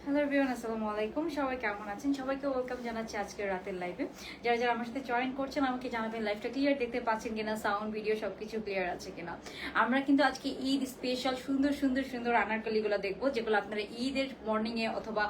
Hello everyone, আসসালামু আলাইকুম। সবাই কেমন আছেন? সবাইকে ওয়েলকাম জানাচ্ছি আজকের রাতের লাইভে। যারা যারা আমার সাথে জয়েন করছেন আমাকে জানাবেন লাইভটা ক্লিয়ার দেখতে পাচ্ছেন কিনা, সাউন্ড ভিডিও সবকিছু ক্লিয়ার আছে কিনা। আমরা কিন্তু আজকে ঈদ স্পেশাল সুন্দর সুন্দর সুন্দর আনারকলিগুলো দেখবো, যেগুলো আপনারা ঈদের মর্নিং এ অথবা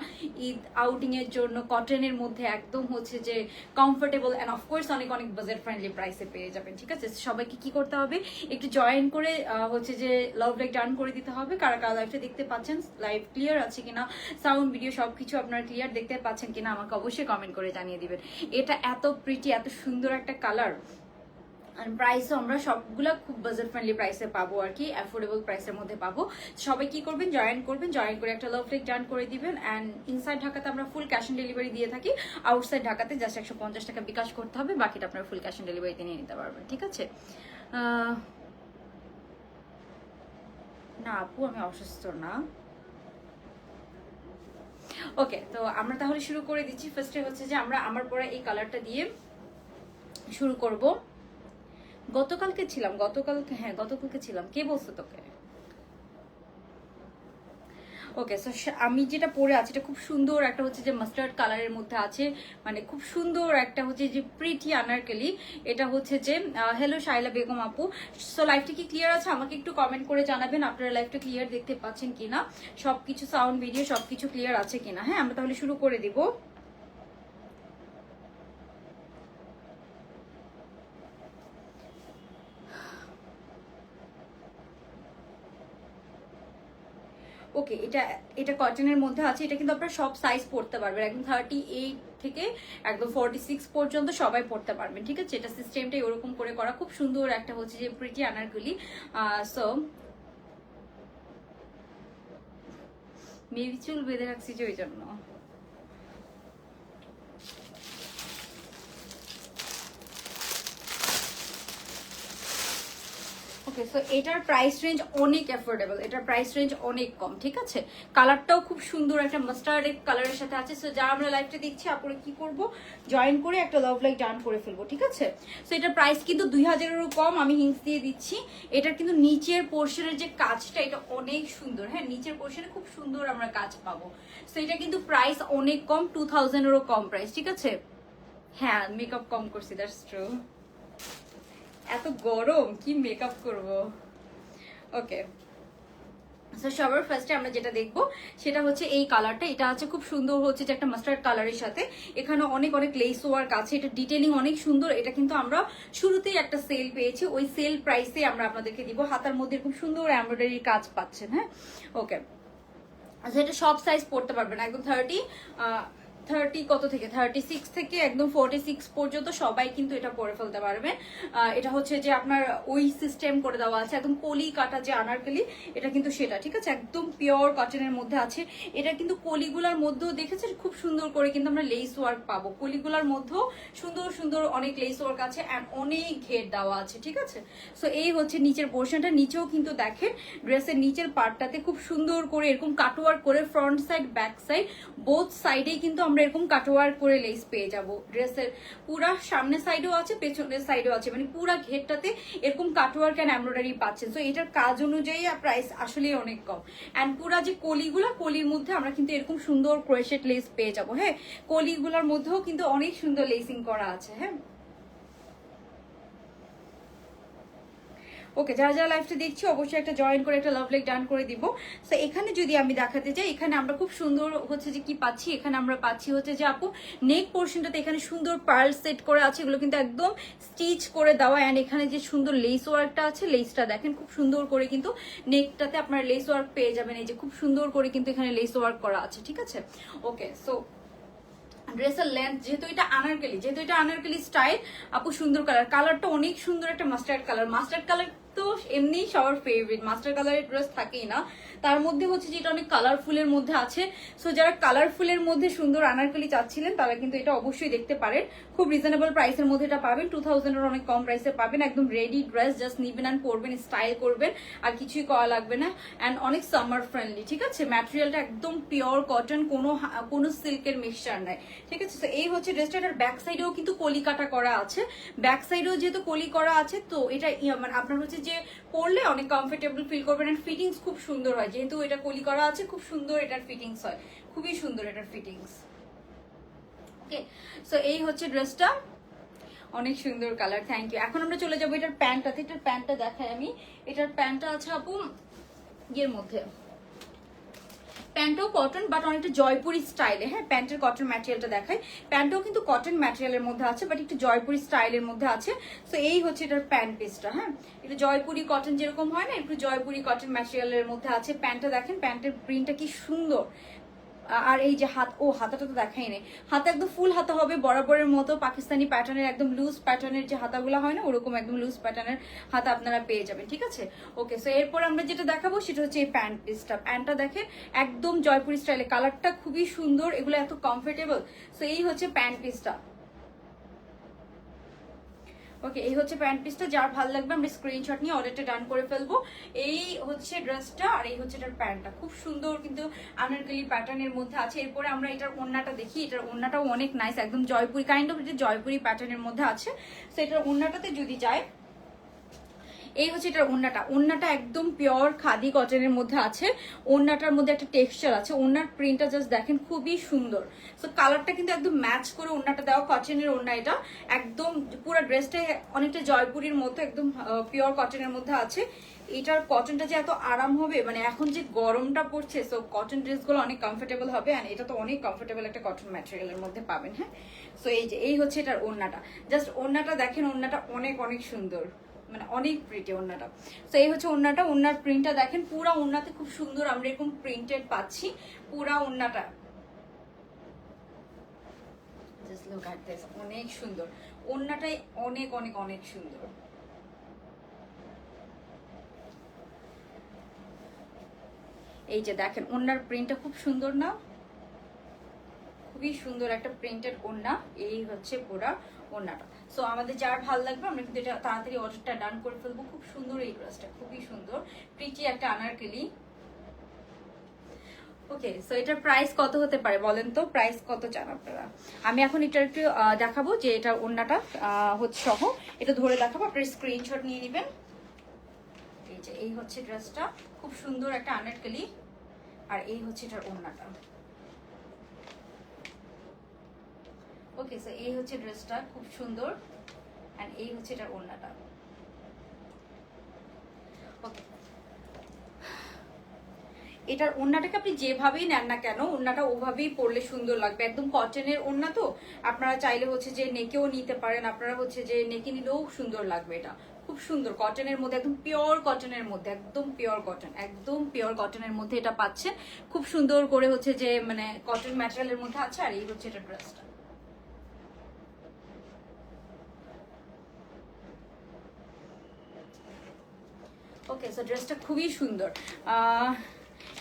ঈদ আউটিং এর জন্য কটনের মধ্যে একদম হচ্ছে যে কমফোর্টেবল এন্ড অফকোর্স অনেক অনেক বাজেট ফ্রেন্ডলি প্রাইসে পেয়ে যাবেন। ঠিক আছে, সবাইকে কি করতে হবে, একটু জয়েন করে হচ্ছে যে লাভ লাইক ডান করে দিতে হবে। কারা কারা লাইভটা দেখতে পাচ্ছেন, লাইভ ক্লিয়ার আছে কিনা, সাউন্ড ভিডিও সবকিছু আপনারা ক্লিয়ার দেখতে পাচ্ছেন কিনা আমাকে অবশ্যই কমেন্ট করে জানিয়ে দিবেন। এটা এত প্রিটি, এত সুন্দর একটা কালার, আর প্রাইসও আমরা সবগুলা খুব বাজেট ফ্রেন্ডলি প্রাইসে পাবো আর কি, অ্যাফোর্ডেবল প্রাইসের মধ্যে পাবো। সবাই কি করবেন, জয়েন করবেন, জয়েন করে একটা লাভ লাইক ডান করে দিবেন। অ্যান্ড ইনসাইড ঢাকাতে আমরা ফুল ক্যাশ অন ডেলিভারি দিয়ে থাকি, আউটসাইড ঢাকাতে জাস্ট 150 টাকা বিকাশ করতে হবে, বাকিটা আপনারা ফুল ক্যাশ অন ডেলিভারিতে নিয়ে নিতে পারবেন। ঠিক আছে, না আপু আমি অসুস্থ না। ওকে, তো আমরা তাহলে শুরু করে দিচ্ছি। ফার্স্টে হচ্ছে যে আমরা আমার পরে এই কালারটা দিয়ে শুরু করব। গতকালকে ছিলাম, কে বলছো তোকে? ওকে, সো আমি যেটা পরে আছি এটা খুব সুন্দর একটা হচ্ছে যে মাস্টার্ড কালারের মধ্যে আছে, মানে খুব সুন্দর একটা হচ্ছে যে প্রিটি আনারকলি। এটা হচ্ছে যে হ্যালো শাইলা বেগম আপু, সো লাইভটা কি ক্লিয়ার আছে? আমাকে একটু কমেন্ট করে জানাবেন আপনারা লাইভটা ক্লিয়ার দেখতে পাচ্ছেন কিনা, সবকিছু সাউন্ড ভিডিও সবকিছু ক্লিয়ার আছে কিনা। হ্যাঁ, আমরা তাহলে শুরু করে দিব। ওকে, এটা এটা কটনের মধ্যে আছে। এটা কিন্তু আপনারা সব সাইজ পড়তে পারবেন, একদম 38 থেকে একদম 46 পর্যন্ত সবাই পড়তে পারবেন। ঠিক আছে, এটা সিস্টেমটাই ওরকম করে করা, খুব সুন্দর একটা হচ্ছে যে প্রিটি আনারকলি। সো মেবি চুল বেঁধে রাখছি যে ওই জন্য। ওকে, সো এটার প্রাইস রেঞ্জ অনেক অ্যাফোর্ডেবল, এটার প্রাইস রেঞ্জ অনেক কম। ঠিক আছে, কালারটাও খুব সুন্দর একটা মাস্টার্ড কালারের সাথে আছে। সো যারা আমরা লাইভটা দেখছি আপনারা কি করব, জয়েন করে একটা লাভ লাইক ডান করে ফেলবো। ঠিক আছে, সো এটার প্রাইস কিন্তু 2000-এরও কম, আমি হিন্টস দিয়ে দিচ্ছি। এটার কিন্তু নিচের পোর্শনের যে কাজটা এটা অনেক সুন্দর। হ্যাঁ, নিচের পোর্শনে খুব সুন্দর আমরা কাজ পাবো। সো এটা কিন্তু প্রাইস অনেক কম, 2000-এরও কম প্রাইস। ঠিক আছে, হ্যাঁ মেকআপ কম করছি, দ্যাটস ট্রু। এত গরম কি মেকআপ করব। ওকে, সো সবার ফার্স্টে আমরা যেটা দেখবো সেটা হচ্ছে এই কালারটা। এটা আছে খুব সুন্দর হচ্ছে যে একটা মাস্টার্ড কালারের সাথে, এখানে অনেক অনেক লেস ওয়ার্ক আছে, এটা ডিটেইলিং অনেক সুন্দর। এটা কিন্তু আমরা শুরুতেই একটা সেল পেয়েছি, ওই সেল প্রাইসে আমরা আপনাদেরকে দিব। হাতার মধ্যে খুব সুন্দর এমব্রয়ডারির কাজ পাচ্ছেন। হ্যাঁ, ওকে, আচ্ছা এটা সব সাইজ পড়তে পারবেন, একদম 30 কত থেকে 36 থেকে একদম 46 পর্যন্ত সবাই কিন্তু এটা পরে ফেলতে পারবেন। এটা হচ্ছে যে আপনার ওই সিস্টেম করে দেওয়া আছে, একদম কলি কাটা যে আনারকলি এটা কিন্তু সেটা। ঠিক আছে, একদম পিওর কটনের মধ্যে আছে। এটা কিন্তু কলিগুলার মধ্যেও দেখেছেন খুব সুন্দর করে কিন্তু আমরা লেস ওয়ার্ক পাবো, কলিগুলার মধ্যেও সুন্দর সুন্দর অনেক লেস ওয়ার্ক আছে অ্যান্ড অনেক ঘের দেওয়া আছে। ঠিক আছে, সো এই হচ্ছে নিচের পোর্শনটা। নিচেও কিন্তু দেখেন ড্রেসের নিচের পার্টটাতে খুব সুন্দর করে এরকম কাটওয়ার্ক করে front side back side both সাইডেই কিন্তু আমরা এরকম কাটওয়ার্ক করে লেস পেয়ে যাব। ড্রেসের পুরা সামনের সাইডেও আছে, পেছনের সাইডেও আছে, মানে পুরা ঘেরটাতে এরকম কাটওয়ার্ক এন্ড এমব্রয়ডারি পাচ্ছেন। সো এটার কাজ অনুযায়ী প্রাইস আসলে অনেক কম। এন্ড পুরা যে কলিগুলা, কলির মধ্যে আমরা কিন্তু এরকম সুন্দর ক্রোশেট লেস পেয়ে যাব। হ্যাঁ, কলিগুলার মধ্যেও কিন্তু অনেক সুন্দর লেসিং করা আছে। হ্যাঁ, ওকে, যারা যারা লাইভটা দেখছি অবশ্যই একটা জয়েন করে একটা লাভ লাইক ডান করে দিব। সো এখানে যদি আমি দেখাতে যাই, এখানে আমরা খুব সুন্দর হচ্ছে যে কি পাচ্ছি, এখানে আমরা পাচ্ছি হচ্ছে যে আপু নেক পোর্শনটাতে এখানে সুন্দর পার্ল সেট করে আছে, এগুলো কিন্তু একদম স্টিচ করে দেওয়া। অ্যান্ড এখানে যে সুন্দর লেস ওয়ার্কটা আছে, লেসটা দেখেন খুব সুন্দর করে কিন্তু নেকটাতে আপনারা লেস ওয়ার্ক পেয়ে যাবেন। এই যে খুব সুন্দর করে কিন্তু এখানে লেস ওয়ার্ক করা আছে। ঠিক আছে, ওকে, সো ড্রেসের লেন্থ যেহেতু এটা আনারকলি স্টাইল আপু, সুন্দর কালার, কালারটা অনেক সুন্দর একটা মাস্টার্ড কালার। মাস্টার্ড কালার তো এমনি সবার ফেভারিট, মাস্টার্ড কালারের ড্রেস থাকেই না, তার মধ্যে হচ্ছে যে এটা অনেক কালারফুলের মধ্যে আছে। সো যারা কালারফুলের মধ্যে সুন্দর আনারকলি চাচ্ছিলেন তারা কিন্তু এটা অবশ্যই দেখতে পারেন, খুব রিজনেবল প্রাইসের মধ্যে এটা পাবেন। 2000-এর অনেক কম প্রাইসে পাবেন, একদম রেডি ড্রেস, জাস্ট নিবেন অ্যান্ড পরবেন, স্টাইল করবেন, আর কিছুই করা লাগবে না। অ্যান্ড অনেক সামার ফ্রেন্ডলি। ঠিক আছে, ম্যাটেরিয়ালটা একদম পিওর কটন, কোনো সিল্কের মিক্সচার নাই। ঠিক আছে, তো এই হচ্ছে ড্রেসটার ব্যাক সাইডেও কিন্তু কলি কাটা করা আছে, ব্যাক সাইডেও যেহেতু কলি করা আছে তো এটা মানে আপনার হচ্ছে যে পরলে অনেক কমফোর্টেবল ফিল করবেন, এন্ড ফিটিংস খুব সুন্দর হয়, যেহেতু এটা কলি করা আছে খুব সুন্দর এটার ফিটিংস হয়, খুবই সুন্দর এটার ফিটিংস। ওকে, সো এই হচ্ছে ড্রেসটা, অনেক সুন্দর কালার, থ্যাংক ইউ। এখন আমরা চলে যাবো এটার প্যান্টটাতে। এটার প্যান্টটা দেখাই আমি। এটার প্যান্টটা আছে আপু ইয়ের মধ্যে, প্যান্টও কটন বাট অনেকটা জয়পুরি স্টাইলে। হ্যাঁ, প্যান্টের কটন ম্যাটেরিয়ালটা দেখাই। প্যান্টও কিন্তু কটন ম্যাটেরিয়ালের মধ্যে আছে বাট একটু জয়পুরি স্টাইলের মধ্যে আছে। সো এই হচ্ছে এটার প্যান্ট পিসটা। হ্যাঁ, এটা জয়পুরি কটন যেরকম হয় না, একটু জয়পুরি কটন ম্যাটেরিয়ালের মধ্যে আছে। প্যান্টটা দেখেন, প্যান্টের প্রিন্টটা কি সুন্দর। আর এই যে হাত, ও হাতাটা তো দেখাই নেই। হাতা একদম ফুল হাতা হবে বরাবরের মতো, পাকিস্তানি প্যাটার্নের একদম লুজ প্যাটার্নের যে হাতাগুলো হয় না, ওরকম একদম লুজ প্যাটার্নের হাতা আপনারা পেয়ে যাবেন, ঠিক আছে। ওকে, সো এরপর আমরা যেটা দেখাবো সেটা হচ্ছে এই প্যান্ট পিসটা। প্যান্টটা দেখেন একদম জয়পুরি স্টাইলে, কালারটা খুবই সুন্দর, এগুলো এত কমফোর্টেবল। সো এই হচ্ছে প্যান্ট পিসটা। ওকে, এই হচ্ছে প্যান্ট পিসটা। যার ভালো লাগবে আমরা স্ক্রিনশট নিয়ে অর্ডারটা ডান করে ফেলবো। এই হচ্ছে ড্রেসটা, আর এই হচ্ছে এটার প্যান্টটা, খুব সুন্দর কিন্তু আনারকলি প্যাটার্নের মধ্যে আছে। এরপরে আমরা এটার ওড়নাটা দেখি। এটার ওড়নাটাও অনেক নাইস, একদম জয়পুরি কাইন্ড অফ, এটা জয়পুরি প্যাটার্নের মধ্যে আছে। সো এটার ওড়নাটাতে যদি যায়, এই হচ্ছে এটার ওড়নাটা। ওড়নাটা একদম পিওর খাদি কটনের মধ্যে আছে। ওড়নাটার মধ্যে একটা টেক্সচার আছে। ওড়নার প্রিন্টটা জাস্ট দেখেন, খুবই সুন্দর। সো কালারটা কিন্তু একদম ম্যাচ করে ওড়নাটা দেওয়া, কটনের ওড়না এটা। একদম পুরো ড্রেসটাই অনেকটা জয়পুরির মতো, একদম পিওর কটনের মধ্যে আছে। এটার কটনটা যে এত আরাম হবে, মানে এখন যে গরমটা পড়ছে, সো কটন ড্রেসগুলো অনেক কমফোর্টেবল হবে। অ্যান্ড এটা তো অনেক কমফোর্টেবল একটা কটন ম্যাটেরিয়ালের মধ্যে পাবেন। হ্যাঁ, সো এই হচ্ছে এটার ওড়নাটা। জাস্ট ওড়নাটা দেখেন, ওড়নাটা অনেক অনেক সুন্দর, মানে অনেক প্রিটি ওড়নাটা। তো এই হচ্ছে ওড়নাটা। ওড়নার প্রিন্টটা দেখেন, পুরা ওড়নাতে খুব সুন্দর আমরা এরকম প্রিন্টেড পাচ্ছি পুরা ওড়নাটা। জাস্ট লুক এট দিস, অনেক সুন্দর ওড়নাটাই, অনেক অনেক অনেক সুন্দর। এই যে দেখেন ওড়নার প্রিন্টটা খুব সুন্দর না, খুবই সুন্দর একটা প্রিন্টেড ওড়না। এই হচ্ছে পুরা ওড়নাটা। সো আমাদের যার ভালো লাগবে আমরা কিন্তু এটা তাড়াতাড়ি অর্ডারটা ডান করে ফেলবো। খুব সুন্দর এই ড্রেসটা, খুবই সুন্দর, প্রিটি একটা আনারকলি। ওকে, সো এটার প্রাইস কত হতে পারে বলেন তো, প্রাইস কত চান আপনারা? আমি এখন এটা একটু দেখাবো যে এটা ওড়নাটা হচ্ছে সহ, এটা ধরে দেখাবো, আপনারা স্ক্রিনশট নিয়ে নেবেন। এই যে এই হচ্ছে ড্রেসটা, খুব সুন্দর একটা আনারকলি, আর এই হচ্ছে এটার ওড়নাটা। ওকে, সো এই হচ্ছে ড্রেসটা, খুব সুন্দর, এন্ড এই হচ্ছে এটার ওড়নাটা। ওকে, এটার ওড়নাটাকে আপনি যেভাবেই নেন না কেন, ওড়নাটা ওভাবেই পরলে সুন্দর লাগবে। একদম কটনের ওড়না তো, আপনারা চাইলে হচ্ছে যে নেকেও নিতে পারেন, আপনারা হচ্ছে যে নেকে নিলেও সুন্দর লাগবে। এটা খুব সুন্দর কটনের মধ্যে, একদম পিওর কটনের মধ্যে, একদম পিওর কটন, একদম পিওর কটনের মধ্যে এটা পাচ্ছেন। খুব সুন্দর করে হচ্ছে যে মানে কটন ম্যাটেরিয়ালের মধ্যে আছে। আর এই হচ্ছে এটা ড্রেসটা। ওকে, সো ড্রেসটা খুবই সুন্দর।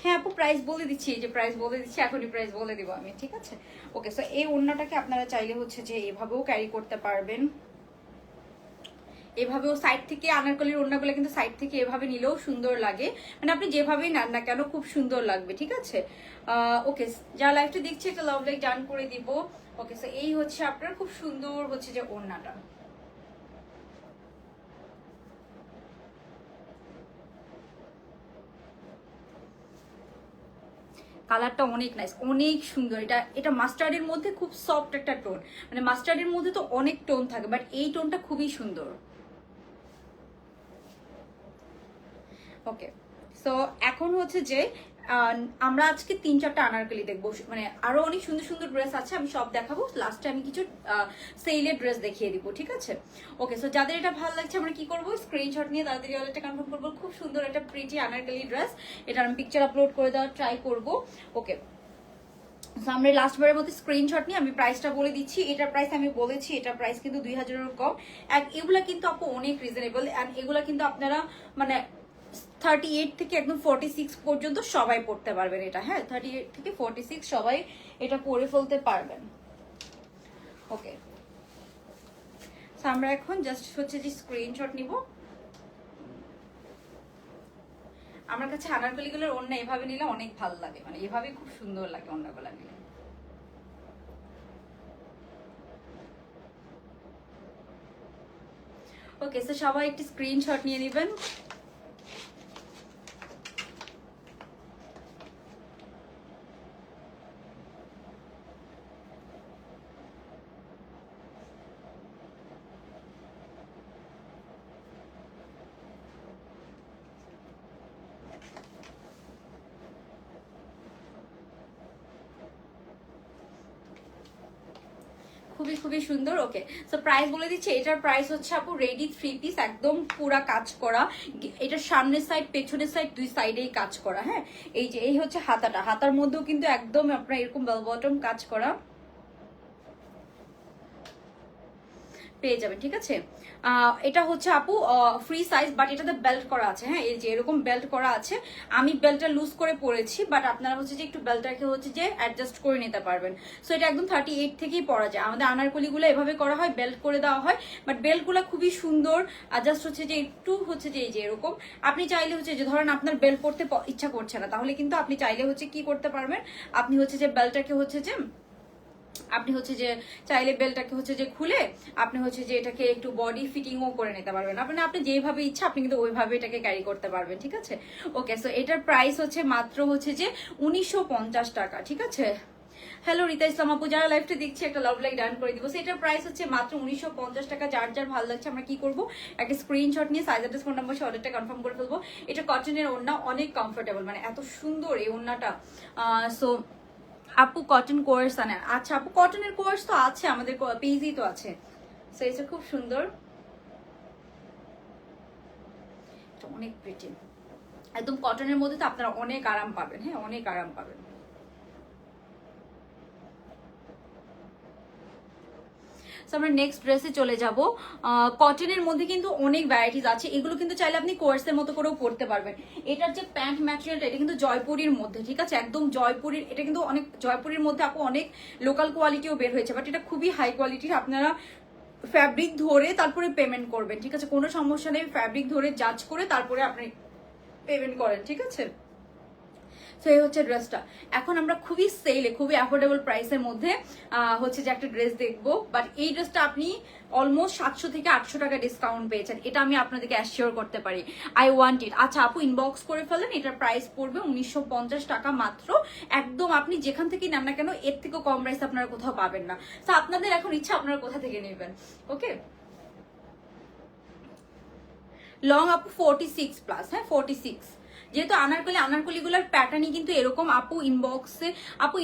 হ্যাঁ আপু, প্রাইস বলে দিচ্ছি, এই যে প্রাইস বলে দিচ্ছি, এখনই প্রাইস বলে দিব আমি, ঠিক আছে। ওকে, সো এই ওড়নাটাকে আপনারা চাইলে হচ্ছে যে এভাবেও ক্যারি করতে পারবেন, এভাবেও সাইড থেকে আনারকলির ওড়নাগুলো কিন্তু সাইড থেকে এভাবে নিলেও সুন্দর লাগে, মানে আপনি যেভাবেই নেন না কেন খুব সুন্দর লাগবে, ঠিক আছে। ওকে, যারা লাইভটা দেখছে একটা লাভ লাইক ডান করে দিব। ওকে, সো এই হচ্ছে আপনার খুব সুন্দর হচ্ছে যে ওড়নাটা। কালারটা অনেক নাইস, অনেক সুন্দর। এটা মাস্টার্ডের মধ্যে খুব সফট একটা টোন, মানে মাস্টার্ডের মধ্যে তো অনেক টোন থাকে বাট এই টোনটা খুবই সুন্দর। ওকে, সো এখন হচ্ছে যে আমরা আজকে 3-4টা আনারকলি দেখবো, মানে আরো অনেক সুন্দর সুন্দর ড্রেস আছে, আমি সব দেখাবো। লাস্টে আমি কিছু সেলের ড্রেস দেখিয়ে দিব, ঠিক আছে। ওকে, সো যাদের এটা ভালো লাগছে আমরা কি করবো, স্ক্রিনশট নিয়ে তাড়াতাড়ি অর্ডারটা কনফার্ম করবো। খুব সুন্দর একটা প্রিটি আনারকলি ড্রেস, এটা আমি পিকচার আপলোড করে দেওয়ার ট্রাই করবো। ওকে, আমরা লাস্টবারের মতো স্ক্রিনশট নিয়ে আমি প্রাইসটা বলে দিচ্ছি। এটার প্রাইস আমি বলেছি, এটার প্রাইস কিন্তু 2000-এর কম। এগুলা কিন্তু আপু অনেক রিজনেবল, এন্ড এগুলা কিন্তু আপনারা মানে 38 থেকে একদম 46 পর্যন্ত সবাই পড়তে পারবেন এটা। হ্যাঁ, 38 থেকে 46 সবাই এটা পরে ফেলতে পারবেন। ওকে, আমরা এখন জাস্ট হচ্ছে যে স্ক্রিনশট নিব। আমার কাছে আনারকলিগুলোর ওড়না এভাবে নিলে অনেক ভালো লাগে, মানে এভাবে খুব সুন্দর লাগে ওড়নাগুলো নিলে। ওকে, ওকে, সো সবাই একটি স্ক্রিনশট নিয়ে নেবেন। খুবই খুবই সুন্দর। ওকে, সো প্রাইস বলে দিচ্ছি। এটার প্রাইস হচ্ছে আপু রেডি 3 পিস, একদম পুরা কাজ করা। এটার সামনের সাইড পেছনের সাইড দুই সাইডেই কাজ করা। হ্যাঁ, এই যে এই হচ্ছে হাতাটা, হাতার মধ্যেও কিন্তু একদম আপনার এরকম বেল বটম কাজ করা পেয়ে যাবেন। ঠিক আছে, এটা হচ্ছে আপু ফ্রি সাইজ, বাট এটাতে বেল্ট করা আছে। হ্যাঁ, এই যে এরকম বেল্ট করা আছে। আমি বেল্টটা লুজ করে পরেছি, বাট আপনারা হচ্ছে যে একটু বেল্টটাকে হচ্ছে যে অ্যাডজাস্ট করে নিতে পারবেন। সো এটা একদম 38 থেকেই পরা যায়। আমাদের আনারকলিগুলো এভাবে করা হয়, বেল্ট করে দেওয়া হয়, বাট বেল্টগুলো খুবই সুন্দর। জাস্ট হচ্ছে যে একটু হচ্ছে যে এই যে এরকম আপনি চাইলে হচ্ছে যে ধরেন আপনার বেল্ট পরতে ইচ্ছা করছে না, তাহলে কিন্তু আপনি চাইলে হচ্ছে কি করতে পারবেন, আপনি হচ্ছে যে বেল্টটাকে হচ্ছে যে আপনি হচ্ছে যে চাইলে বেল্টটাকে হচ্ছে যে খুলে আপনি হচ্ছে যে এটাকে একটু বডি ফিটিংও করে নিতে পারবেন। আপনি যেভাবে ইচ্ছা আপনি কিন্তু ওইভাবে এটাকে ক্যারি করতে পারবেন। ঠিক আছে, ওকে, সো এটার প্রাইস হচ্ছে মাত্র হচ্ছে যে 1950 টাকা। ঠিক আছে, হ্যালো রিতা ইসলাম আপু, যারা লাইভটা দেখছি একটা লাভ লাইক ডান করে দিব। এটার প্রাইস হচ্ছে মাত্র 1950 টাকা। যার যার ভালো লাগছে আমরা কি করব, একটা স্ক্রিনশট নিয়ে সাইজ অ্যাড্রেস ফোন নাম্বার অর্ডারটা কনফার্ম করে ফেলবো। এটা কটনের ওড়না, অনেক কমফোর্টেবল, মানে এত সুন্দর এই ওড়নাটা। সো আপু কটন কোর্স আনেন? আচ্ছা আপু, কটনের কোর্স তো আছে আমাদের পেজেই তো আছে। সো এটা খুব সুন্দর, অনেক প্রিটি, একদম কটনের মধ্যে তো আপনারা অনেক আরাম পাবেন। হ্যাঁ, অনেক আরাম পাবেন। আমরা নেক্সট ড্রেসে চলে যাব। কটনের মধ্যে কিন্তু অনেক ভ্যারাইটিস আছে, এগুলো কিন্তু চাইলে আপনি কোর্সের মতো করেও পরতে পারবেন। এটার যে প্যান্ট ম্যাটেরিয়ালটা, এটা কিন্তু জয়পুরীর মধ্যে। ঠিক আছে, একদম জয়পুরীর। এটা কিন্তু অনেক জয়পুরীর মধ্যে আপু অনেক লোকাল কোয়ালিটিও বের হয়েছে, বাট এটা খুবই হাই কোয়ালিটির। আপনারা ফ্যাব্রিক ধরে তারপরে পেমেন্ট করবেন। ঠিক আছে, কোনো সমস্যা নেই, ফ্যাব্রিক ধরে জাজ করে তারপরে আপনি পেমেন্ট করেন। ঠিক আছে, তো এই হচ্ছে ড্রেসটা। এখন আমরা খুবই সেলে, খুবই অ্যাফোর্ডেবল প্রাইসের মধ্যে হচ্ছে যে একটা ড্রেস দেখবো, বাট এই ড্রেসটা আপনি অলমোস্ট 700 থেকে 800 টাকা ডিসকাউন্ট পেয়েছেন, এটা আমি আপনাদেরকে অ্যাসিওর করতে পারি। আই ওয়ান্ট ইট। আচ্ছা আপু, ইনবক্স করে ফেলেন, এটার প্রাইস পড়বে 1950 টাকা মাত্র। একদম আপনি যেখান থেকে নেন না কেন এর থেকেও কম প্রাইস আপনারা কোথাও পাবেন না। তো আপনাদের এখন ইচ্ছা আপনারা কোথা থেকে নেবেন। ওকে, লং আপু 46 প্লাস। হ্যাঁ, 46। যেহেতু আনারকলিগুলোর প্যাটার্নই কিন্তু এরকম। আপু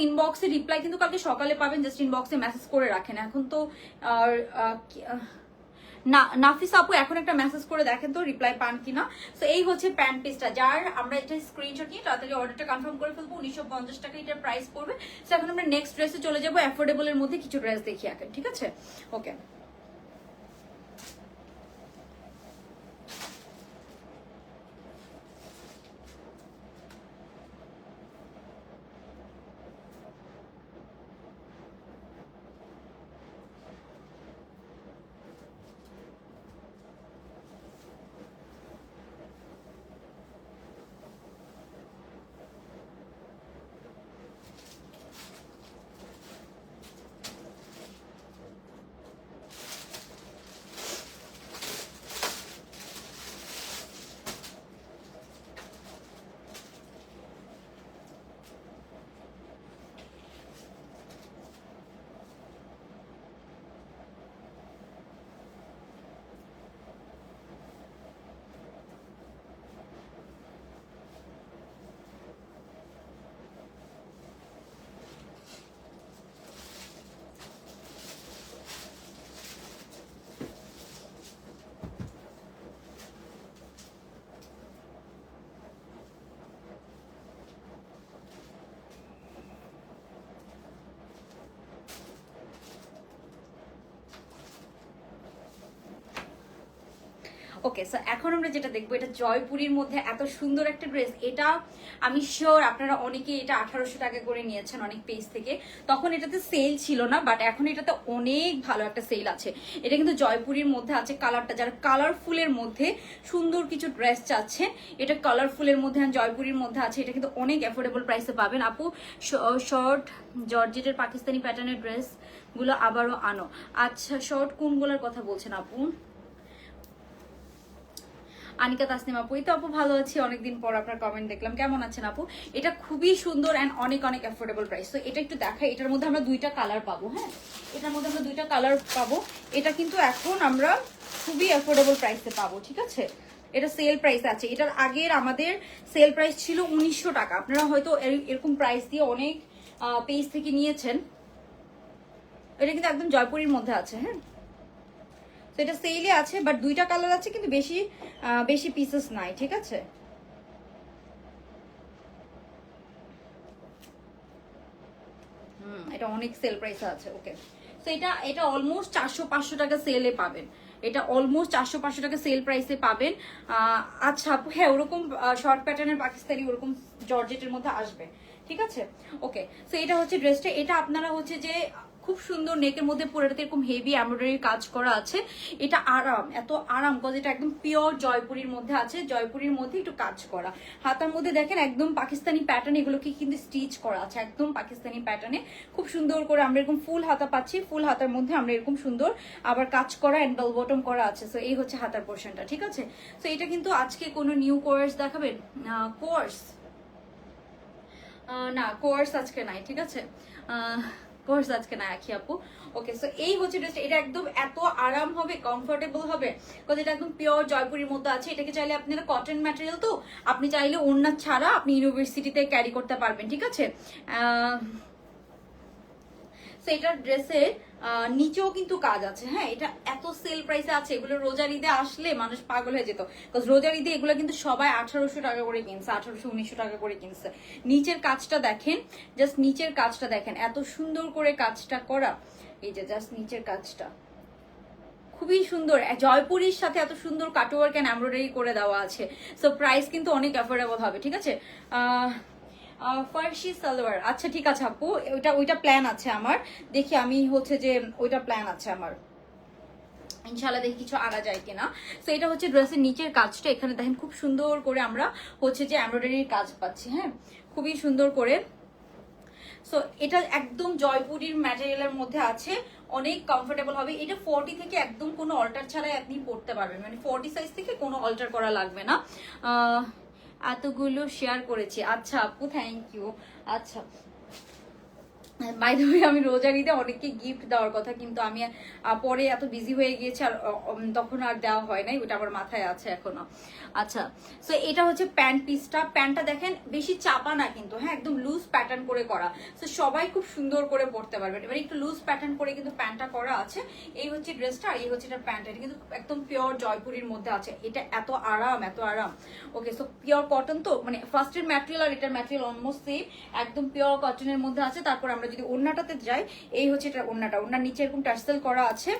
ইনবক্সে রিপ্লাই কিন্তু কালকে সকালে পাবেন, জাস্ট ইনবক্সে মেসেজ করে রাখেন। এখন তো না, নাফিস আপু এখন একটা মেসেজ করে দেখেন তো রিপ্লাই পান কিনা। তো এই হচ্ছে প্যান্ট পিসটা, যার আমরা এটা স্ক্রিনশট নিয়ে তাড়াতাড়ি অর্ডারটা কনফার্ম করে ফেলবো। 1950 টাকা এটার প্রাইস পড়বে। তো এখন আমরা নেক্সট ড্রেসে চলে যাবো, অ্যাফোর্ডেবলের মধ্যে কিছু ড্রেস দেখি এখন। ঠিক আছে, ওকে। ওকে, সো এখন আমরা যেটা দেখবো, এটা জয়পুরীর মধ্যে এত সুন্দর একটা ড্রেস। এটা আমি শিওর আপনারা অনেকে এটা 1800 টাকা করে নিয়েছেন অনেক পেজ থেকে। তখন এটাতে সেল ছিল না, বাট এখন এটাতে অনেক ভালো একটা সেল আছে। এটা কিন্তু জয়পুরীর মধ্যে আছে। কালারটা যারা কালারফুলের মধ্যে সুন্দর কিছু ড্রেস চাচ্ছেন, এটা কালারফুলের মধ্যে জয়পুরীর মধ্যে আছে। এটা কিন্তু অনেক অ্যাফোর্ডেবল প্রাইসে পাবেন। আপু শর্ট জর্জেটের পাকিস্তানি প্যাটার্নের ড্রেসগুলো আবারও আনো। আচ্ছা, শর্ট কোনগুলোর কথা বলছেন আপু? আনিকা তাসনিম আপু, এই তো আপু ভালো আছি, অনেকদিন পর আপনার কমেন্ট দেখলাম, কেমন আছেন আপু? এটা খুবই সুন্দর অ্যান্ড অনেক অনেক অ্যাফোর্ডেবল প্রাইস। তো এটা একটু দেখাই, এটার মধ্যে আমরা দুইটা কালার পাবো। হ্যাঁ, এটার মধ্যে আমরা দুইটা কালার পাবো। এটা কিন্তু এখন আমরা খুবই অ্যাফোর্ডেবল প্রাইসে পাবো, ঠিক আছে? এটা সেল প্রাইস আছে, এটার আগের আমাদের সেল প্রাইস ছিল 1900 টাকা। আপনারা হয়তো এরকম প্রাইস দিয়ে অনেক পেজ থেকে নিয়েছেন। এটা কিন্তু একদম জয়পুরের মধ্যে আছে। হ্যাঁ, তো এটা সেলে আছে, বাট দুইটা কালার আছে, কিন্তু বেশি বেশি পিসেস নাই, ঠিক আছে? এটা অনেক সেল প্রাইস আছে। ওকে, তো এটা অলমোস্ট 400-500 টাকা সেলে পাবেন। এটা অলমোস্ট 400-500 টাকা সেল প্রাইসে পাবেন। আচ্ছা আপু, হ্যাঁ ওরকম শর্ট প্যাটার্নের পাকিস্তানি ওরকম জর্জেটের মধ্যে আসবে, ঠিক আছে? ওকে, তো এটা হচ্ছে ড্রেসটা। এটা আপনারা হচ্ছে যে খুব সুন্দর নেকের মধ্যে পুরোটাতে এরকম হেভি এমব্রয়ডারি কাজ করা আছে। এটা আরাম, এত আরাম, কজ এটা একদম পিওর জয়পুরীর মধ্যে আছে, জয়পুরীর মধ্যে একটু কাজ করা। হাতার মধ্যে দেখেন একদম পাকিস্তানি প্যাটার্ন, এগুলোকে কিন্তু স্টিচ করা আছে একদম পাকিস্তানি প্যাটার্নে। খুব সুন্দর করে আমরা এরকম ফুল হাতা পাচ্ছি, ফুল হাতার মধ্যে আমরা এরকম সুন্দর আবার কাজ করা অ্যান্ড বেল বটম করা আছে। সো এই হচ্ছে হাতার পোর্শনটা, ঠিক আছে? সো এটা কিন্তু আজকে কোনো নিউ কোর্স দেখাবেন? কোর্স না, কোর্স আজকে নাই, ঠিক আছে? কোর্স আজকে না আখি আপু। ওকে, সো এই হচ্ছে ড্রেসটা। এটা একদম এত আরাম হবে, কমফোর্টেবল হবে, বিকজ এটা একদম পিওর জয়পুরের মধ্যে আছে। এটাকে চাইলে আপনারা কটন ম্যাটেরিয়াল, তো আপনি চাইলে ওড়না ছাড়া আপনি ইউনিভার্সিটিতে ক্যারি করতে পারবেন, ঠিক আছে? সো এটার ড্রেসের নিচেও কিন্তু কাজ আছে। হ্যাঁ, এটা এত সেল প্রাইসে আছে, এগুলো রোজার ঈদে আসলে মানুষ পাগল হয়ে যেত, বিকজ রোজার ঈদে এগুলো কিন্তু সবাই 1800 টাকা করে কিনছে, 1800-1900 টাকা করে কিনছে। নিচের কাজটা দেখেন, জাস্ট নিচের কাজটা দেখেন, এত সুন্দর করে কাজটা করা। এই যে জাস্ট নিচের কাজটা খুবই সুন্দর, জয়পুরীর সাথে এত সুন্দর কাটওয়ার্ক এন্ড এমব্রয়ডারি করে দেওয়া আছে। সো প্রাইস কিন্তু অনেক অ্যাফোর্ডেবল হবে, ঠিক আছে? ফার্সি সালোয়ার, আচ্ছা ঠিক আছে আপু, ওইটা প্ল্যান আছে আমার। দেখি আমি হচ্ছে যে ওইটা প্ল্যান আছে আমার, ইনশাল্লাহ দেখি কিছু আনা যায় কিনা। সো এটা হচ্ছে ড্রেসের নিচের কাজটা, এখানে দেখেন খুব সুন্দর করে আমরা হচ্ছে যে এমব্রয়ডারির কাজ পাচ্ছি। হ্যাঁ, খুবই সুন্দর করে। সো এটা একদম জয়পুরীর ম্যাটেরিয়ালের মধ্যে আছে, অনেক কমফোর্টেবল হবে। এটা 40 থেকে একদম কোনো অল্টার ছাড়াই আপনি পরতে পারবেন, মানে 40 সাইজ থেকে কোনো অল্টার করা লাগবে না। এতগুলো শেয়ার করেছি, আচ্ছা আপু থ্যাংক ইউ। আচ্ছা, বাই দ্য ওয়ে, আমি রোজার ঈদে অনেককে গিফট দেওয়ার কথা, কিন্তু আমি পরে এত বিজি হয়ে গিয়েছি আর তখন আর দেওয়া হয় নাই, ওটা আমার মাথায় আছে এখনো। আচ্ছা, সো এটা হচ্ছে প্যান্ট পিসটা। প্যান্টটা দেখেন বেশি চাপা না কিন্তু, হ্যাঁ একদম লুজ প্যাটার্ন করে করা। সো সবাই খুব সুন্দর করে পরতে পারবেন। এবার একটু লুজ প্যাটার্ন করে কিন্তু প্যান্টটা করা আছে। এই হচ্ছে ড্রেসটা আর এই হচ্ছে এটা প্যান্ট। এটা কিন্তু একদম পিওর জয়পুরীর মধ্যে আছে। এটা এত আরাম, এত আরাম। ওকে, সো পিওর কটন, তো মানে ফার্স্টের ম্যাটেরিয়াল আর এটার ম্যাটেরিয়াল অলমোস্ট সেম, একদম পিওর কটনের মধ্যে আছে। তারপর আমরা যদি ওড়নাটাতে যাই, এই হচ্ছে এটা ওড়নাটা, ওড়নার নিচে এরকম টার্সেল করা আছে।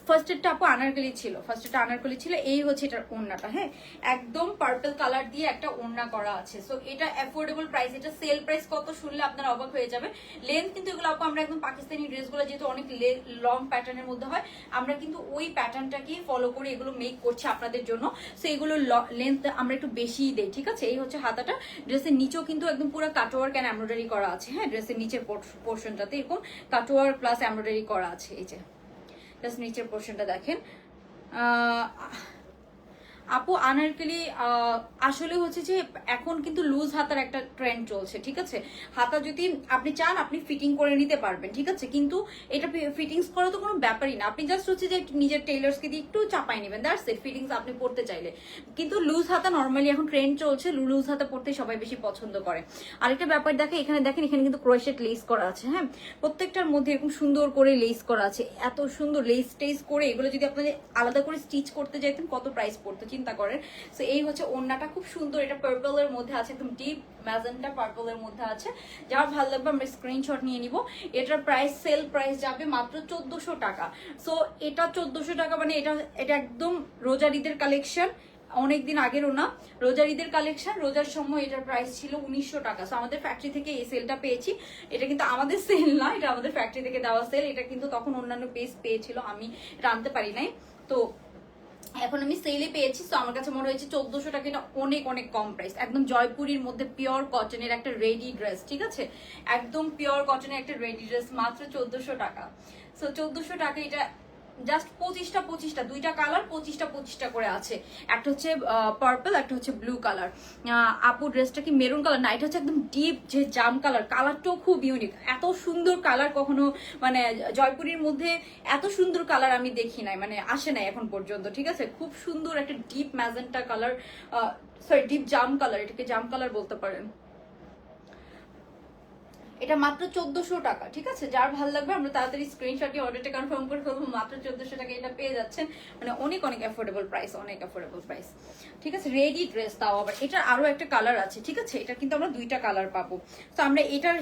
ফার্স্টেরটা আপু আনারকলি ছিল, ফার্স্টেরটা আনারকলি ছিল। এই হচ্ছে এটার ওড়নাটা। হ্যাঁ, একদম পার্পল কালার দিয়ে একটা ওড়না করা আছে। সো এটা অ্যাফোর্ডেবল প্রাইস। এটা সেল প্রাইস কত শুনলে আপনারা অবাক হয়ে যাবে। লেন্থ কিন্তু এগুলো আপু আমরা একদম পাকিস্তানি ড্রেসগুলো যেহেতু অনেক লং প্যাটার্নের মধ্যে হয়, আমরা কিন্তু ওই প্যাটার্নটাকেই ফলো করে এগুলো মেক করছি আপনাদের জন্য। সো এগুলো লেন্থ আমরা একটু বেশিই দেই, ঠিক আছে? এই হচ্ছে হাতাটা। ড্রেসের নিচেও কিন্তু একদম পুরো কাটওয়ার্ক এন্ড এমব্রয়ডারি করা আছে। হ্যাঁ, ড্রেসের নিচের পোর্শনটাতে এরকম কাটওয়ার্ক প্লাস এমব্রয়ডারি করা আছে। এই যে জাস্ট নিচের পোর্শনটা দেখেন। আপু আনারকলি আসলে হচ্ছে যে এখন কিন্তু লুজ হাতার একটা ট্রেন্ড চলছে, ঠিক আছে? হাতা যদি আপনি চান আপনি ফিটিং করে নিতে পারবেন, ঠিক আছে? কিন্তু এটা ফিটিংস করা তো কোনো ব্যাপারই না, আপনি জাস্ট হচ্ছে যে নিজের টেইলার্সকে দিয়ে একটু চাপাই নেবেন, দ্যাটস ইট। ফিটিংস আপনি পড়তে চাইলে, কিন্তু লুজ হাতা নর্মালি এখন ট্রেন্ড চলছে, লুজ হাতা পড়তে সবাই বেশি পছন্দ করে। আরেকটা ব্যাপার দেখেন, এখানে দেখেন এখানে কিন্তু ক্রোশেট লেস করা আছে। হ্যাঁ, প্রত্যেকটার মধ্যে এরকম সুন্দর করে লেস করা আছে, এত সুন্দর লেস টেস করে। এগুলো যদি আপনাদের আলাদা করে স্টিচ করতে যাইতেন কত প্রাইস পড়তো চিন্তা করেন। সো এই হচ্ছে ওড়নাটা, খুব সুন্দর। এটা পার্পল এর মধ্যে আছে, একদম ডিপ ম্যাজেন্টা পার্পল এর মধ্যে আছে। যার ভালো লাগবে আমরা স্ক্রিনশট নিয়ে নিব। এটার প্রাইস সেল প্রাইস যাবে মাত্র 1400 টাকা। সো এটা 1400 টাকা, মানে এটা একদম রোজার ঈদের কালেকশন, অনেকদিন আগেরও না, রোজার ঈদের কালেকশন। রোজার সময় এটার প্রাইস ছিল 1900 টাকা। সো আমাদের ফ্যাক্টরি থেকে এই সেলটা পেয়েছি। এটা কিন্তু আমাদের সেল না, এটা আমাদের ফ্যাক্টরি থেকে দেওয়া সেল। এটা কিন্তু তখন অন্যান্য পেজ পেয়েছিল, আমি এটা আনতে পারি নাই, তো এখন আমি সেলে পেয়েছি। তো আমার কাছে মনে হয়েছে 1400 টাকা এটা অনেক অনেক কম প্রাইস। একদম জয়পুরীর মধ্যে পিওর কটনের একটা রেডি ড্রেস, ঠিক আছে? একদম পিওর কটনের একটা রেডি ড্রেস মাত্র 1400 টাকা। সো 1400 টাকা এটা জাস্ট 25টা দুইটা কালার 25টা করে আছে। একটা হচ্ছে পার্পল, একটা হচ্ছে ব্লু কালার। আপু ড্রেসটা কি মেরুন কালার? না, এটা হচ্ছে একদম ডিপ যে জাম কালার। কালারটাও খুব ইউনিক, এত সুন্দর কালার কখনো মানে জয়পুরীর মধ্যে এত সুন্দর কালার আমি দেখি নাই, মানে আসে নাই এখন পর্যন্ত। ঠিক আছে, খুব সুন্দর একটা deep magenta colour, sorry deep জাম কালার, এটাকে জাম কালার বলতে পারেন। এটা মাত্র 1400 টাকা। ঠিক আছে, যার ভালো লাগবে আমরা তাড়াতাড়ি স্ক্রিনশট দিয়ে অর্ডারটা কনফার্ম করে ফেলবো। মাত্র 1400 টাকা এটা পেয়ে যাচ্ছেন, মানে অনেক অনেক অ্যাফোর্ডেবল প্রাইস, অনেক অ্যাফোর্ডেবল প্রাইস। ঠিক আছে, রেডি ড্রেস, তাও আবার এটার আরো একটা কালার আছে। ঠিক আছে, এটা কিন্তু আমরা দুইটা কালার পাবো। তো আমরা এটার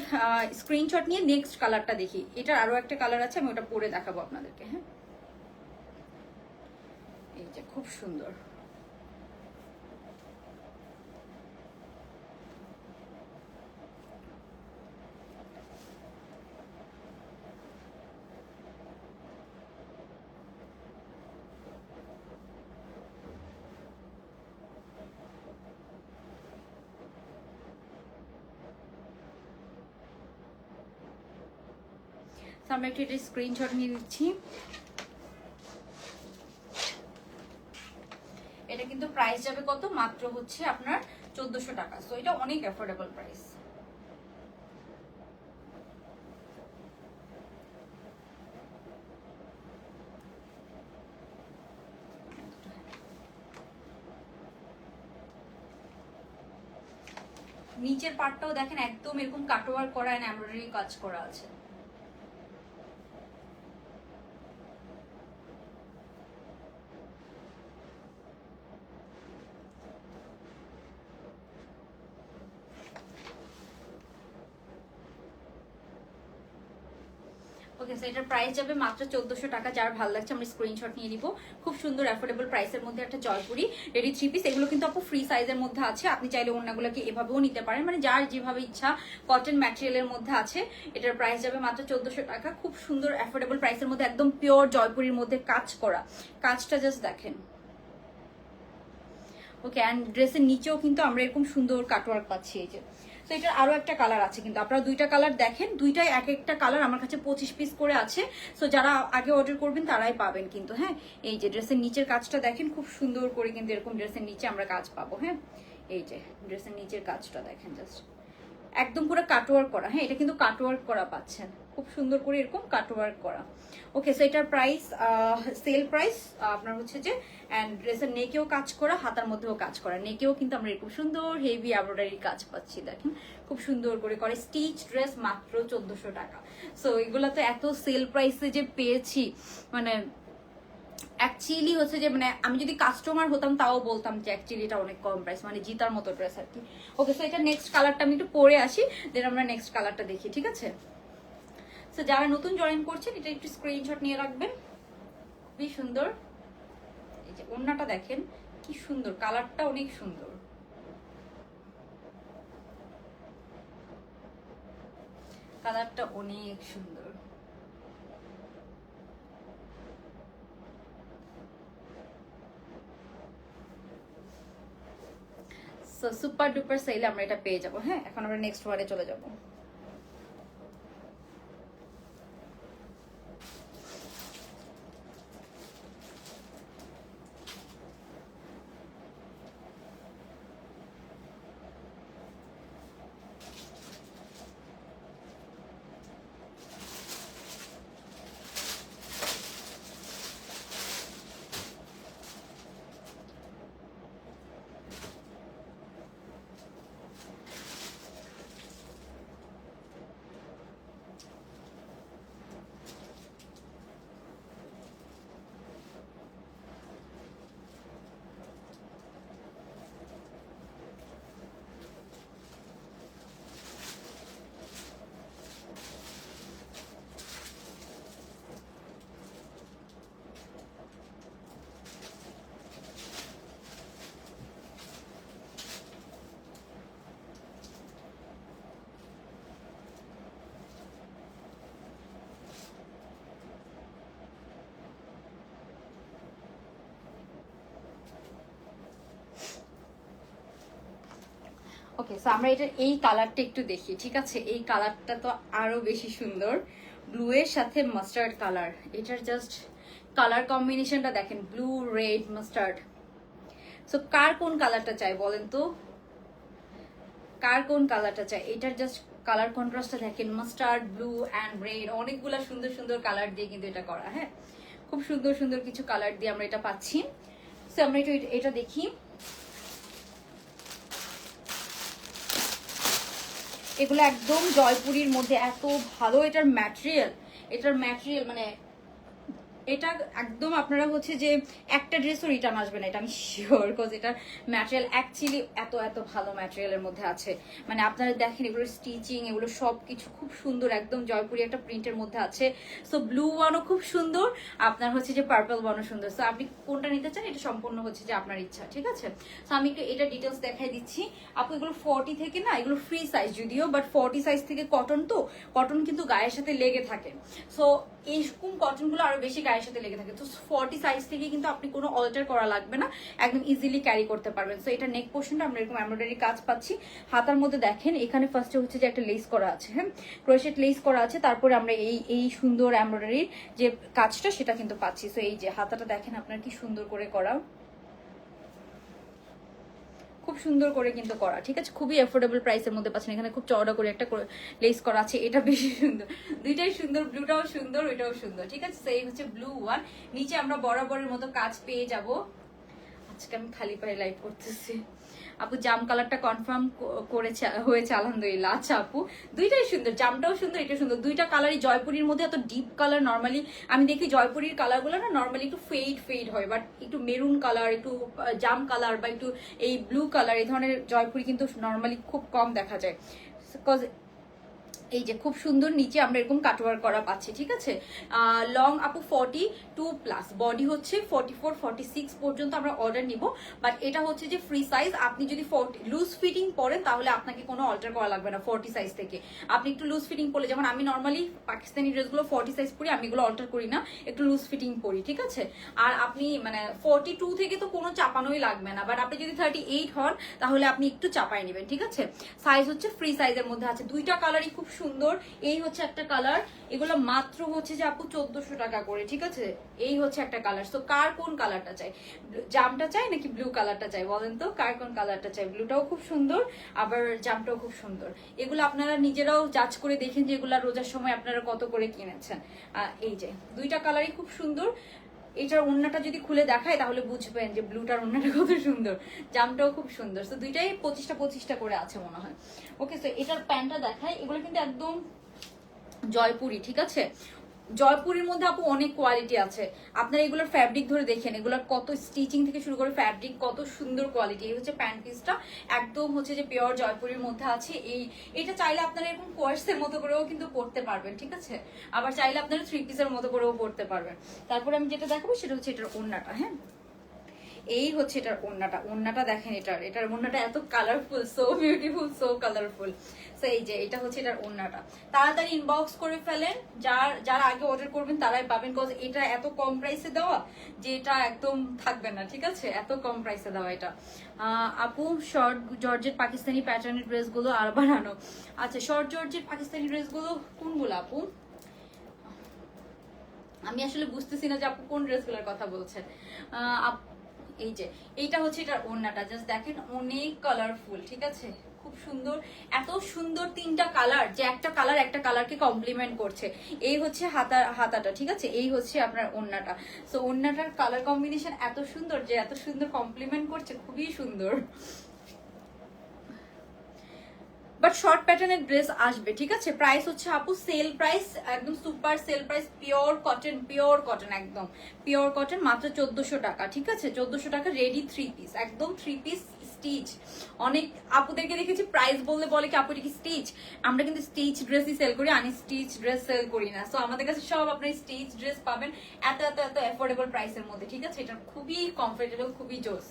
স্ক্রিনশট নিয়ে নেক্সট কালারটা দেখি। এটার আরো একটা কালার আছে, আমি ওটা পরে দেখাবো আপনাদেরকে। হ্যাঁ, এই যে খুব সুন্দর। আমরা একটু এটা স্ক্রিনশট নিয়ে দিচ্ছি। এটা কিন্তু প্রাইস যাবে কত? মাত্র হচ্ছে আপনার 1400 টাকা। সো এটা অনেক অ্যাফোর্ডেবল প্রাইস। নিচের পার্টটাও দেখেন একদম এরকম কাটওয়ার করা এন্ড এমব্রয়ডারি কাজ করা আছে। ওকে, সো এটার প্রাইস যাবে মাত্র 1400 টাকা। যার ভালো লাগছে আমরা স্ক্রিনশট নিয়ে নিব। খুব সুন্দর অ্যাফোর্ডেবল প্রাইসের মধ্যে একটা জয়পুরি রেডি থ্রি পিস। এগুলো কিন্তু আপু ফ্রি সাইজের মধ্যে আছে, আপনি চাইলে অন্যগুলোকে এভাবেও নিতে পারেন, মানে যার যেভাবে ইচ্ছা। কটন ম্যাটেরিয়ালের মধ্যে আছে। এটার প্রাইস যাবে মাত্র 1400 টাকা। খুব সুন্দর অ্যাফোর্ডেবল প্রাইসের মধ্যে একদম পিওর জয়পুরির মধ্যে কাজ করা। কাজটা জাস্ট দেখেন। ওকে, অ্যান্ড ড্রেসের নিচেও কিন্তু আমরা এরকম সুন্দর কাটওয়ার্ক পাচ্ছি। এই যে, তো এটার আরো একটা কালার আছে, কিন্তু আপনারা দুইটা কালার দেখেন, দুইটাই এক একটা কালার আমার কাছে 25 পিস করে আছে। সো যারা আগে অর্ডার করবেন তারাই পাবেন কিন্তু। হ্যাঁ, এই যে ড্রেসের নিচের কাজটা দেখেন, খুব সুন্দর করে কিন্তু এরকম ড্রেসের নিচে আমরা কাজ পাবো। হ্যাঁ, এই যে ড্রেসের নিচের কাজটা দেখেন, জাস্ট একদম পুরো কাটওয়ার্ক করা। হ্যাঁ, এটা কিন্তু কাটওয়ার্ক করা পাচ্ছেন, খুব সুন্দর করে এরকম কাটওয়ার্ক করা। ওকে, সো এটার প্রাইস সেল প্রাইস আপনার হচ্ছে যে, অ্যান্ড ড্রেসের নেকেও কাজ করা, হাতার মধ্যেও কাজ করা। নেকেও কিন্তু আমরা এরকম সুন্দর হেভি এমব্রয়ডারি কাজ পাচ্ছি, দেখেন খুব সুন্দর করে করে স্টিচ ড্রেস মাত্র 1400 টাকা। সো এগুলো তো এত সেল প্রাইসে যে পেয়েছি, মানে অ্যাকচুয়ালি হচ্ছে যে, মানে আমি যদি কাস্টমার হতাম তাও বলতাম যে অ্যাকচুয়ালি এটা অনেক কম প্রাইস, মানে জিতার মতো ড্রেস আর কি। ওকে, সো এটা নেক্সট কালারটা আমি একটু পরে আসি, দেন আমরা নেক্সট কালারটা দেখি। ঠিক আছে, সো যারা নতুন জয়েন করছেন এটা একটু স্ক্রিনশট নিয়ে রাখবেন। খুবই সুন্দর। এই যে ওড়নাটা দেখেন কি সুন্দর, কালারটা অনেক সুন্দর, কালারটা অনেক সুন্দর। সো সুপার ডুপার সেলে আমরা এটা পেয়ে যাবো। হ্যাঁ, এখন আমরা নেক্সট ওয়ার্ডে চলে যাবো। ওকে, সো আমরা এটা এই কালারটা একটু দেখি। ঠিক আছে, এই কালারটা তো আরো বেশি সুন্দর, ব্লু এর সাথে মাস্টার্ড কালার। এটার জাস্ট কালার কম্বিনেশনটা দেখেন, ব্লু রেড মাস্টার্ড। সো কার কোন কালারটা চাই বলেন তো, কার কোন কালারটা চাই? এটার জাস্ট কালার কন্ট্রাস্টটা দেখেন, মাস্টার্ড, ব্লু অ্যান্ড রেড, অনেকগুলা সুন্দর সুন্দর কালার দিয়ে কিন্তু এটা করা। হ্যাঁ, খুব সুন্দর সুন্দর কিছু কালার দিয়ে আমরা এটা পাচ্ছি। সো আমরা এটা দেখি। এগুলো একদম জয়পুরীর মধ্যে, এত ভালো এটার ম্যাটেরিয়াল মানে এটা একদম আপনারা হচ্ছে যে একটা ড্রেসও রিটার্ন আসবে না, এটা আমি শিওর। বিকজ এটার ম্যাটেরিয়াল অ্যাকচুয়ালি এত এত ভালো ম্যাটেরিয়ালের মধ্যে আছে। মানে আপনারা দেখেন এগুলোর স্টিচিং, এগুলো সব কিছু খুব সুন্দর, একদম জয়পুরি একটা প্রিন্টের মধ্যে আছে। সো ব্লু ওয়ানও খুব সুন্দর, আপনার হচ্ছে যে পার্পল ওয়ানও সুন্দর। সো আপনি কোনটা নিতে চান এটা সম্পূর্ণ হচ্ছে যে আপনার ইচ্ছা, ঠিক আছে? সো আমি একটু এটা ডিটেলস দেখাই দিচ্ছি আপু। এগুলো 40 থেকে না, এগুলো ফ্রি সাইজ যদিও, বাট 40 সাইজ থেকে কটন, তো কটন কিন্তু গায়ের সাথে লেগে থাকে। সো এইরকম কটনগুলো আরো বেশি গায়ের সাথে লেগে থাকে। তো 40 সাইজ থেকে কিন্তু আপনি কোনো অল্টার করা লাগবে না, একদম ইজিলি ক্যারি করতে পারবেন। সো এটা নেক পোর্শনটা আমরা এরকম এমব্রয়ডারি কাজ পাচ্ছি। হাতার মধ্যে দেখেন এখানে ফার্স্টে হচ্ছে যে একটা লেস করা আছে, হ্যাঁ, ক্রোশেট লেস করা আছে। তারপরে আমরা এই সুন্দর এমব্রয়ডারির যে কাজটা সেটা কিন্তু পাচ্ছি। সো এই যে হাতাটা দেখেন আপনার কি সুন্দর করে করা, খুব সুন্দর করে কিন্তু করা, ঠিক আছে? খুবই অ্যাফোর্ডেবল প্রাইসের মধ্যে পাচ্ছেন। এখানে খুব চওড়া করে একটা লেস করা আছে, এটা বেশি সুন্দর, দুইটাই সুন্দর, ব্লুটাও সুন্দর, ওইটাও সুন্দর, ঠিক আছে? সেই হচ্ছে ব্লু ওয়ান। নিচে আমরা বরাবরের মতো কাজ পেয়ে যাব। আজকে আমি খালি পায়ে লাইভ করতেছি। আপু জাম কালারটা কনফার্ম করেছে, হয়েছে আলহামদুলিল্লাহ। আচ্ছা আপু, দুইটাই সুন্দর, জামটাও সুন্দর, এটা সুন্দর, দুইটা কালারই জয়পুরীর মধ্যে এত ডিপ কালার। নর্মালি আমি দেখি জয়পুরীর কালারগুলো না নর্মালি একটু ফেড হয়, বাট একটু মেরুন কালার, একটু জাম কালার বা একটু এই ব্লু কালার, এই ধরনের জয়পুরি কিন্তু নর্মালি খুব কম দেখা যায়। বিকজ এই যে খুব সুন্দর নিচে আমরা এরকম কাটওয়ার্ক করা পাচ্ছি, ঠিক আছে? লং আপু 42+, বডি হচ্ছে 44 46 পর্যন্ত আমরা অর্ডার নিব। বাট এটা হচ্ছে যে ফ্রি সাইজ। আপনি যদি লুজ ফিটিং পরেন তাহলে আপনাকে কোনো অল্টার করা লাগবে না 40 সাইজ থেকে। আপনি একটু লুজ ফিটিং পরলে, যেমন আমি নর্মালি পাকিস্তানি ড্রেসগুলো 40 সাইজ পরি, আমি এগুলো অল্টার করি না, একটু লুজ ফিটিং পরি, ঠিক আছে? আর আপনি মানে 42 থেকে তো কোনো চাপানোই লাগবে না, বাট আপনি যদি 38 হন তাহলে আপনি একটু চাপাই নেবেন, ঠিক আছে? সাইজ হচ্ছে ফ্রি সাইজের মধ্যে আছে, দুইটা কালারই খুব সুন্দর। এই হচ্ছে একটা কালার, এগুলো মাত্র হচ্ছে যে আপু 1400 টাকা করে, ঠিক আছে? এই হচ্ছে একটা কালার। তো কার কোন কালারটা চাই, জামটা চাই নাকি ব্লু কালারটা চাই বলেন তো, কার কোন কালারটা চাই? ব্লুটাও খুব সুন্দর, আবার জামটাও খুব সুন্দর। এগুলো আপনারা নিজেরাও জাজ করে দেখেন যে এগুলা রোজার সময় আপনারা কত করে কিনেছেন। এই যে দুইটা কালারই খুব সুন্দর। এটার ওড়নাটা যদি খুলে দেখায় তাহলে বুঝবেন যে ব্লুটার ওড়নাটা কত সুন্দর, জামটাও খুব সুন্দর। তো দুইটাই 25টা করে আছে মনে হয়। ওকে, সো এটার প্যান্টটা দেখায়। এগুলো কিন্তু একদম জয়পুরি, ঠিক আছে? জয়পুরের মধ্যে আপু অনেক কোয়ালিটি আছে, আপনারা এগুলোর ফ্যাব্রিক ধরে দেখেন, এগুলোর কত স্টিচিং থেকে শুরু করে ফ্যাব্রিক কত সুন্দর কোয়ালিটি। এই হচ্ছে প্যান্ট পিসটা, একদম হচ্ছে যে পিওর জয়পুরের মধ্যে আছে। এটা চাইলে আপনারা এরকম কোয়ার্সের মতো করেও কিন্তু পরতে পারবেন, ঠিক আছে? আবার চাইলে আপনারা 3 পিসের মতো করেও পরতে পারবেন। তারপরে আমি যেটা দেখাবো সেটা হচ্ছে এটার ওড়নাটা। হ্যাঁ, এই হচ্ছে এটার ওড়নাটা দেখেন, এটার ওড়নাটা এত colourful, so beautiful, so colourful. So এই যে এটা হচ্ছে এটার ওড়নাটা। তাড়াতাড়ি ইনবক্স করে ফেলেন, যারা আগে অর্ডার করবেন তারাই পাবেন। কজ এটা এত কম প্রাইসে দেওয়া যে এটা একদম থাকবে না, ঠিক আছে? এত কম প্রাইসে দেওয়া এটা। আপু শর্ট জর্জের পাকিস্তানি প্যাটার্নের ড্রেসগুলো আর বানানো। আচ্ছা, শর্ট জর্জের পাকিস্তানি ড্রেসগুলো কোনগুলো আপু? আমি আসলে বুঝতেছি না যে আপু কোন ড্রেসগুলোর কথা বলছেন। এই যে এইটা হচ্ছে এটার ওড়নাটা, জাস্ট দেখেন অনেক কালারফুল, ঠিক আছে? খুব সুন্দর, এত সুন্দর তিনটা কালার যে একটা কালারকে কমপ্লিমেন্ট করছে। এই হচ্ছে হাতাটা, ঠিক আছে? এই হচ্ছে আপনার ওড়নাটা। সো ওড়নাটার কালার কম্বিনেশন এত সুন্দর যে এত সুন্দর কমপ্লিমেন্ট করছে, খুবই সুন্দর। বাট শর্ট প্যাটার্নের ড্রেস আসবে, ঠিক আছে? প্রাইস হচ্ছে আপু সেল প্রাইস, একদম super sale price, pure cotton, একদম পিওর কটন, মাত্র 1400 টাকা, ঠিক আছে? 1400 টাকা রেডি 3 পিস, একদম 3 পিস স্টিচ। অনেক আপুদেরকে দেখেছি প্রাইস বললে বলে কি আপু এটা কি স্টিচ? আমরা কিন্তু স্টিচ ড্রেসই সেল করি, আনস্টিচ ড্রেস সেল করি না। সো আমাদের কাছে সব আপনার স্টিচ ড্রেস পাবেন এত এত এত অ্যাফোর্ডেবল প্রাইসের মধ্যে, ঠিক আছে? এটা খুবই কমফোর্টেবল, খুবই জোস,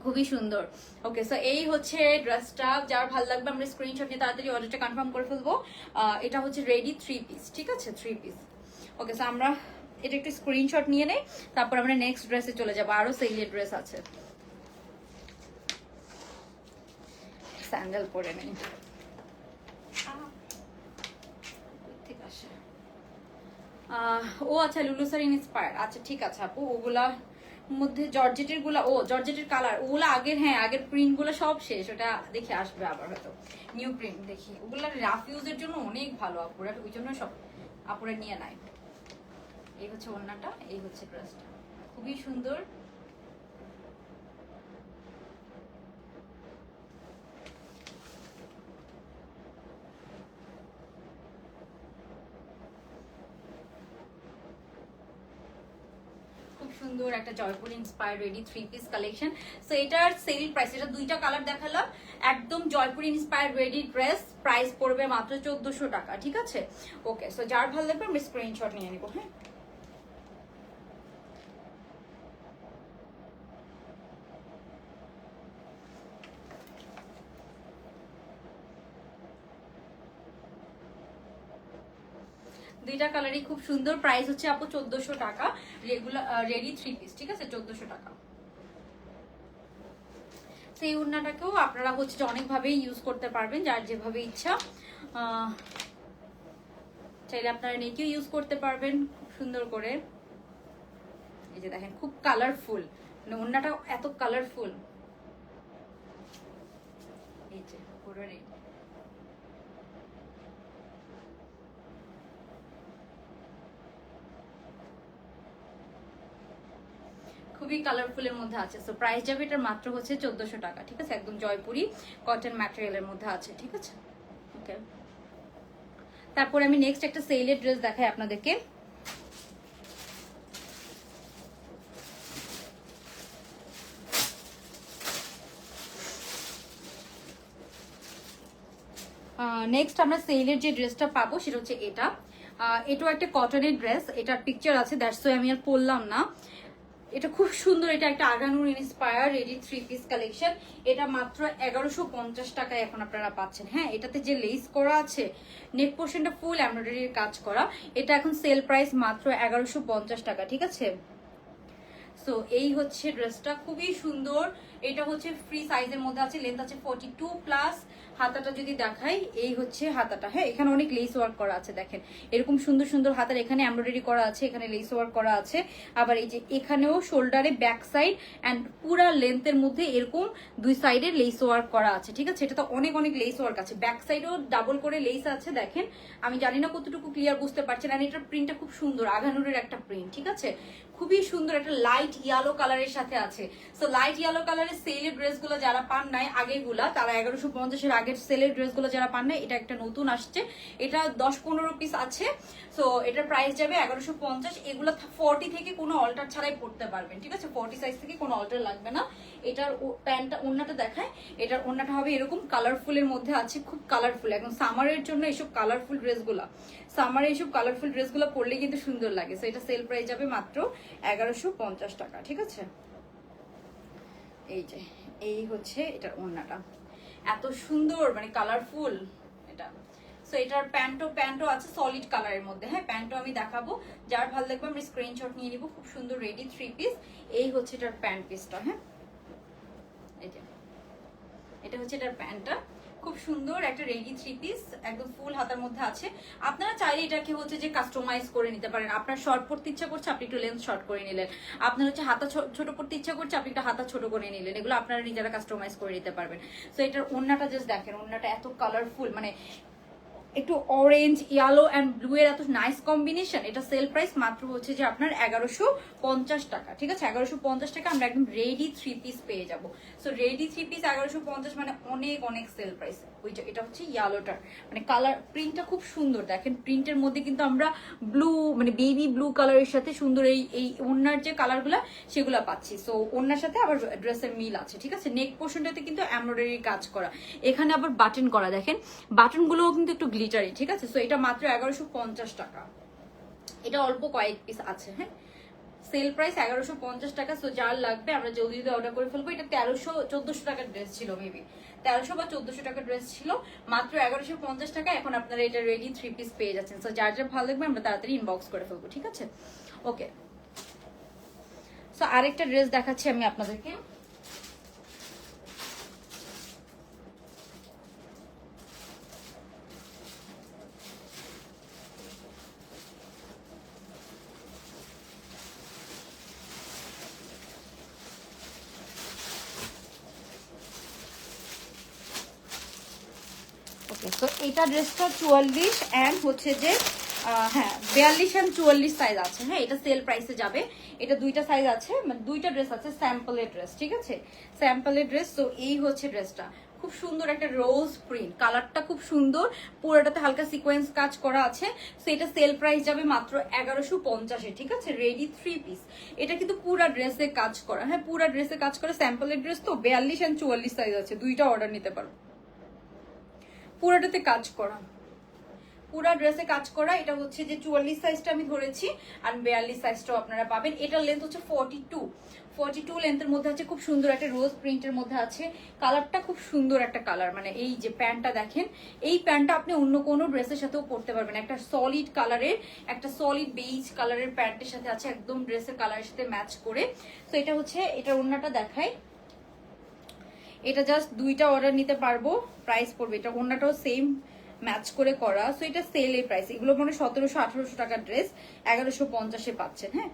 খুবই সুন্দর। ওকে, সো এই হচ্ছে ড্রেসটা, যার ভালো লাগবে আমরা স্ক্রিনশট নিয়ে তাড়াতাড়ি অর্ডারটা কনফার্ম করে ফেলবো। এটা হচ্ছে রেডি 3 পিস, ঠিক আছে? 3 পিস। ওকে, সো আমরা এটা একটু স্ক্রিনশট নিয়ে নেই, তারপর আমরা নেক্সট ড্রেসে চলে যাবো। আরো সেলের ড্রেস আছে। স্যান্ডেল পরে নেই, ঠিক আছে? ও আচ্ছা, লুলুসার ইন্সপায়ার, আচ্ছা ঠিক আছে আপু। ওগুলা মধ্যে জর্জেটের গুলা, ও জর্জেটের কালার ওগুলা আগের, হ্যাঁ আগের প্রিন্ট গুলো সব শেষ, ওটা দেখে আসবে আবার হয়তো নিউ প্রিন্ট দেখি। ওগুলা রাফ ইউজের জন্য অনেক ভালো আপুরা, ওই জন্য সব আপুরা নিয়ে নেয়। এই হচ্ছে ওড়নাটা, এই হচ্ছে ড্রেসটা, খুবই সুন্দর। খুব সুন্দর একটা Jaipur inspired ready 3 piece collection. So এটার সেল প্রাইস, এটা দুইটা কালার দেখালাম, একদম Jaipur inspired ready dress, price পড়বে মাত্র 1400 টাকা, ঠিক আছে। ওকে, সো যার ভালো লাগবে আমি স্ক্রিনশট নিয়ে নিব। হ্যাঁ, দুইটা কালারই খুব সুন্দর, প্রাইস হচ্ছে আপু 1400 টাকা, রেগুলার রেডি 3 পিস, ঠিক আছে, 1400 টাকা। সেই ওড়নাটাকেও আপনারা হচ্ছে যে অনেকভাবে ইউজ করতে পারবেন, যার যেভাবে ইচ্ছা। চাইলে আপনারা নেকেও ইউজ করতে পারবেন খুব সুন্দর করে। এই যে দেখেন খুব কালারফুল, মানে ওড়নাটা এত কালারফুল। এই যে পুরো রেডি, খুবই কালারফুলের মধ্যে আছে। সো প্রাইস যাবে এটার মাত্র হচ্ছে 1400 টাকা, ঠিক আছে, একদম জয়পুরি কটন ম্যাটেরিয়ালের মধ্যে আছে, ঠিক আছে। ওকে, তারপরে আমি নেক্সট একটা সেলের ড্রেস দেখাই আপনাদেরকে। নেক্সট আমরা সেলের যে ড্রেসটা পাবো সেটা হচ্ছে এটা। এটাও একটা কটনের ড্রেস, এটার পিকচার আছে, দ্যাটস ওয়াই আমি আর পরলাম না। এটা খুব সুন্দর, এটা একটা Aganoor inspire ready 3 piece collection. এটা মাত্র 1150 টাকায় এখন আপনারা পাচ্ছেন। হ্যাঁ, এটাতে যে লেস করা আছে, নেক পোর্শনটা ফুল এমব্রয়ডারির কাজ করা, এটা এখন সেল প্রাইস মাত্র 1150 টাকা, ঠিক আছে। সো এই হচ্ছে ড্রেসটা, খুবই সুন্দর। এটা হচ্ছে ফ্রি সাইজের মধ্যে আছে, লেন্থ আছে 42+। হাতাটা যদি দেখাই, এই হচ্ছে হাতাটা। হ্যাঁ, এখানে অনেক লেস ওয়ার্ক করা আছে, দেখেন এরকম সুন্দর সুন্দর হাতার, এখানে এমব্রয়ডারি করা আছে, এখানে লেস ওয়ার্ক করা আছে। আবার এই যে এখানেও শোল্ডারে ব্যাক সাইড অ্যান্ড পুরা লেন্থের মধ্যে এরকম দুই সাইডে লেস ওয়ার্ক করা আছে, ঠিক আছে। এটা তো অনেক অনেক লেস ওয়ার্ক আছে, ব্যাক সাইডেও ডাবল করে লেস আছে, দেখেন। আমি জানি না কতটুকু ক্লিয়ার বুঝতে পারছেন। আর এটার প্রিন্টটা খুব সুন্দর, আগানুরের একটা প্রিন্ট, ঠিক আছে, খুবই সুন্দর, একটা লাইট ইয়েলো কালারের সাথে আছে। সো লাইট ইয়েলো কালারের সেলের ড্রেসগুলো যারা পান নাই আগেরগুলা, তারা 1150-এর আগের সেলের ড্রেসগুলো যারা পান নাই, এটা একটা নতুন আসছে, এটা 10-15 পিস আছে। সো এটার প্রাইস যাবে 1150। এগুলো 40 থেকে কোনো অল্টার ছাড়াই পড়তে পারবেন, ঠিক আছে, 40 সাইজ থেকে কোনো অল্টার লাগবে না। এটার প্যান্টটা, ওড়নাটা দেখায়, এটার ওড়নাটা হবে এরকম কালারফুলের মধ্যে আছে, খুব কালারফুল, একদম সামারের জন্য এইসব কালারফুল ড্রেসগুলা, সামারে এইসব কালারফুল ড্রেসগুলো পরলে কিন্তু সুন্দর লাগে। সো এটা সেল প্রাইস যাবে মাত্র 1150 টাকা, ঠিক আছে। এই যে এই হচ্ছে এটার ওড়নাটা, এত সুন্দর, মানে কালারফুল এটা। সো এটার প্যান্টও আছে সলিড কালারের মধ্যে। হ্যাঁ, প্যান্টও আমি দেখাবো, যার ভালো লাগবে আমি স্ক্রিনশট নিয়ে নিব। খুব সুন্দর রেডি 3 পিস, এই হচ্ছে এটার প্যান্ট পিসটা। হ্যাঁ, এটা হচ্ছে এটার প্যান্টটা, খুব সুন্দর একটা রেডি 3 পিস, একদম ফুল হাতার মধ্যে আছে। আপনারা চাইলে এটাকে হচ্ছে যে কাস্টমাইজ করে নিতে পারেন। আপনার শর্ট পড়তে ইচ্ছা করছে, আপনি একটু লেন্থ শর্ট করে নিলেন। আপনার হচ্ছে হাতা ছোট পড়তে ইচ্ছা করছে, আপনি একটা হাতা ছোট করে নিলেন। এগুলো আপনারা নিজেরা কাস্টমাইজ করে নিতে পারবেন। সো এটার ওড়নাটা জাস্ট দেখেন, ওড়নাটা এত কালারফুল, মানে একটু অরেঞ্জ ইয়েলো অ্যান্ড ব্লু এর এত নাইস কম্বিনেশন। এটা সেল প্রাইস মাত্র হচ্ছে যে আপনার 1150 টাকা, ঠিক আছে, 1150 টাকা আমরা একদম রেডি 3 পিস পেয়ে যাবো। সো রেডি 3 পিস 1150 মানে অনেক অনেক সেল প্রাইস। ওই যে এটা হচ্ছে ইয়েলোটার, মানে কালার প্রিন্টটা খুব সুন্দর, দেখেন প্রিন্টের মধ্যে কিন্তু আমরা ব্লু, মানে বেবি ব্লু কালারের সাথে সুন্দর এই ওড়নার যে কালারগুলা সেগুলো পাচ্ছি। সো ওড়নার সাথে আবার ড্রেসের মিল আছে, ঠিক আছে। নেক পোর্শনটাতে কিন্তু এমব্রয়ডারি কাজ করা, এখানে আবার বাটন করা, দেখেন বাটনগুলোও কিন্তু একটু গ্লিটারি, ঠিক আছে। সো এটা মাত্র 1150 টাকা, এটা অল্প কয়েক পিস আছে। হ্যাঁ, সেল প্রাইস 1150 টাকা। সো যার লাগবে আমরা জলদি জলদি অর্ডার করে ফেলবো। এটা 1300-1400 টাকার ড্রেস ছিল, মেবি 1300 বা 1400 টাকার ড্রেস ছিল, মাত্র 1150 টাকা এখন আপনারা এটা রেডি 3 পিস পেয়ে যাচ্ছেন। সো যার যার ভালো লাগবে আমরা তাড়াতাড়ি ইনবক্স করে ফেলবো, ঠিক আছে। ওকে, সো আরেকটা ড্রেস দেখাচ্ছি আমি আপনাদেরকে। তো এটা ড্রেসটা 44 অ্যান্ড হচ্ছে যে হ্যাঁ 42 অ্যান্ড 44 সাইজ আছে। হ্যাঁ এটা সেল প্রাইসে যাবে। এটা দুইটা সাইজ আছে, মানে দুইটা ড্রেস আছে, স্যাম্পলের ড্রেস, ঠিক আছে, স্যাম্পলের ড্রেস। তো এই হচ্ছে ড্রেসটা, খুব সুন্দর একটা রোজ প্রিন্ট, কালারটা খুব সুন্দর, পুরোটাতে হালকা সিকোয়েন্স কাজ করা আছে। তো এটা সেল প্রাইস যাবে মাত্র 1150-এ, ঠিক আছে, রেডি 3 পিস। এটা কিন্তু পুরা ড্রেসে কাজ করা, হ্যাঁ পুরা ড্রেসে কাজ করা, স্যাম্পলের ড্রেস তো 42 অ্যান্ড 44 সাইজ আছে, দুইটা অর্ডার নিতে পারো। পুরাটাতে কাজ করা, পুরা ড্রেসে কাজ করা। এটা হচ্ছে যে 44 সাইজটা আমি ধরেছি, আর 42 সাইজটাও আপনারা পাবেন। এটার লেন্থ হচ্ছে 42 লেন্থের মধ্যে আছে, খুব সুন্দর একটা রোজ প্রিন্টের মধ্যে আছে। কালারটা খুব সুন্দর একটা কালার, মানে এই যে প্যান্টটা দেখেন, এই প্যান্টটা আপনি অন্য কোনো ড্রেসের সাথেও পরতে পারবেন। একটা সলিড কালারের, একটা সলিড বেজ কালারের প্যান্টের সাথে আছে, একদম ড্রেসের কালারের সাথে ম্যাচ করে। তো এটা হচ্ছে, এটা ওড়নাটা দেখাই, এটা জাস্ট দুইটা অর্ডার নিতে পারবো। প্রাইস পড়বে, এটা ওড়নাটাও সেম ম্যাচ করে করা। সো এটা সেলের প্রাইস, এগুলো মানে 1700-1800 টাকার ড্রেস 1150-এ পাচ্ছেন। হ্যাঁ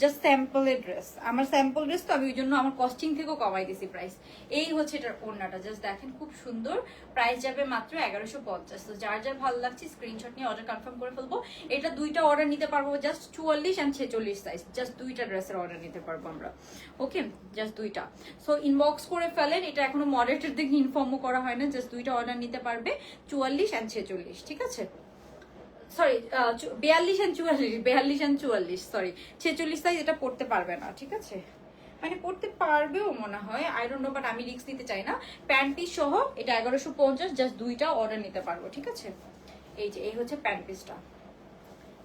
জাস্ট স্যাম্পলের ড্রেস, আমার স্যাম্পল ড্রেস তো আমি ওই জন্য আমার কস্টিং থেকেও কমাই দিছি প্রাইস। এই হচ্ছে এটার ওড়নাটা, জাস্ট দেখেন খুব সুন্দর, প্রাইস যাবে মাত্র 1150। তো যার যার ভালো লাগছে স্ক্রিনশট নিয়ে অর্ডার কনফার্ম করে ফেলবো। এটা দুইটা অর্ডার নিতে পারবো, জাস্ট 44 অ্যান্ড 46 সাইজ, জাস্ট দুইটা ড্রেসের অর্ডার নিতে পারবো আমরা। ওকে জাস্ট দুইটা। সো ইনবক্স করে ফেলেন, এটা এখনো মডারেটর দিকে ইনফর্মও করা হয় না, জাস্ট দুইটা অর্ডার নিতে পারবে, 44 অ্যান্ড 46, ঠিক আছে, সরি 42 অ্যান্ড 44, সরি 46 সাইজ এটা পড়তে পারবে না, ঠিক আছে, মানে পড়তে পারবেও মনে হয়, আই ডোন্ট নো, বাট আমি রিস্ক নিতে চাই না। প্যান্ট পিস সহ এটা 1150, জাস্ট দুইটা অর্ডার নিতে পারবো, ঠিক আছে। এই যে এই হচ্ছে প্যান্ট পিসটা,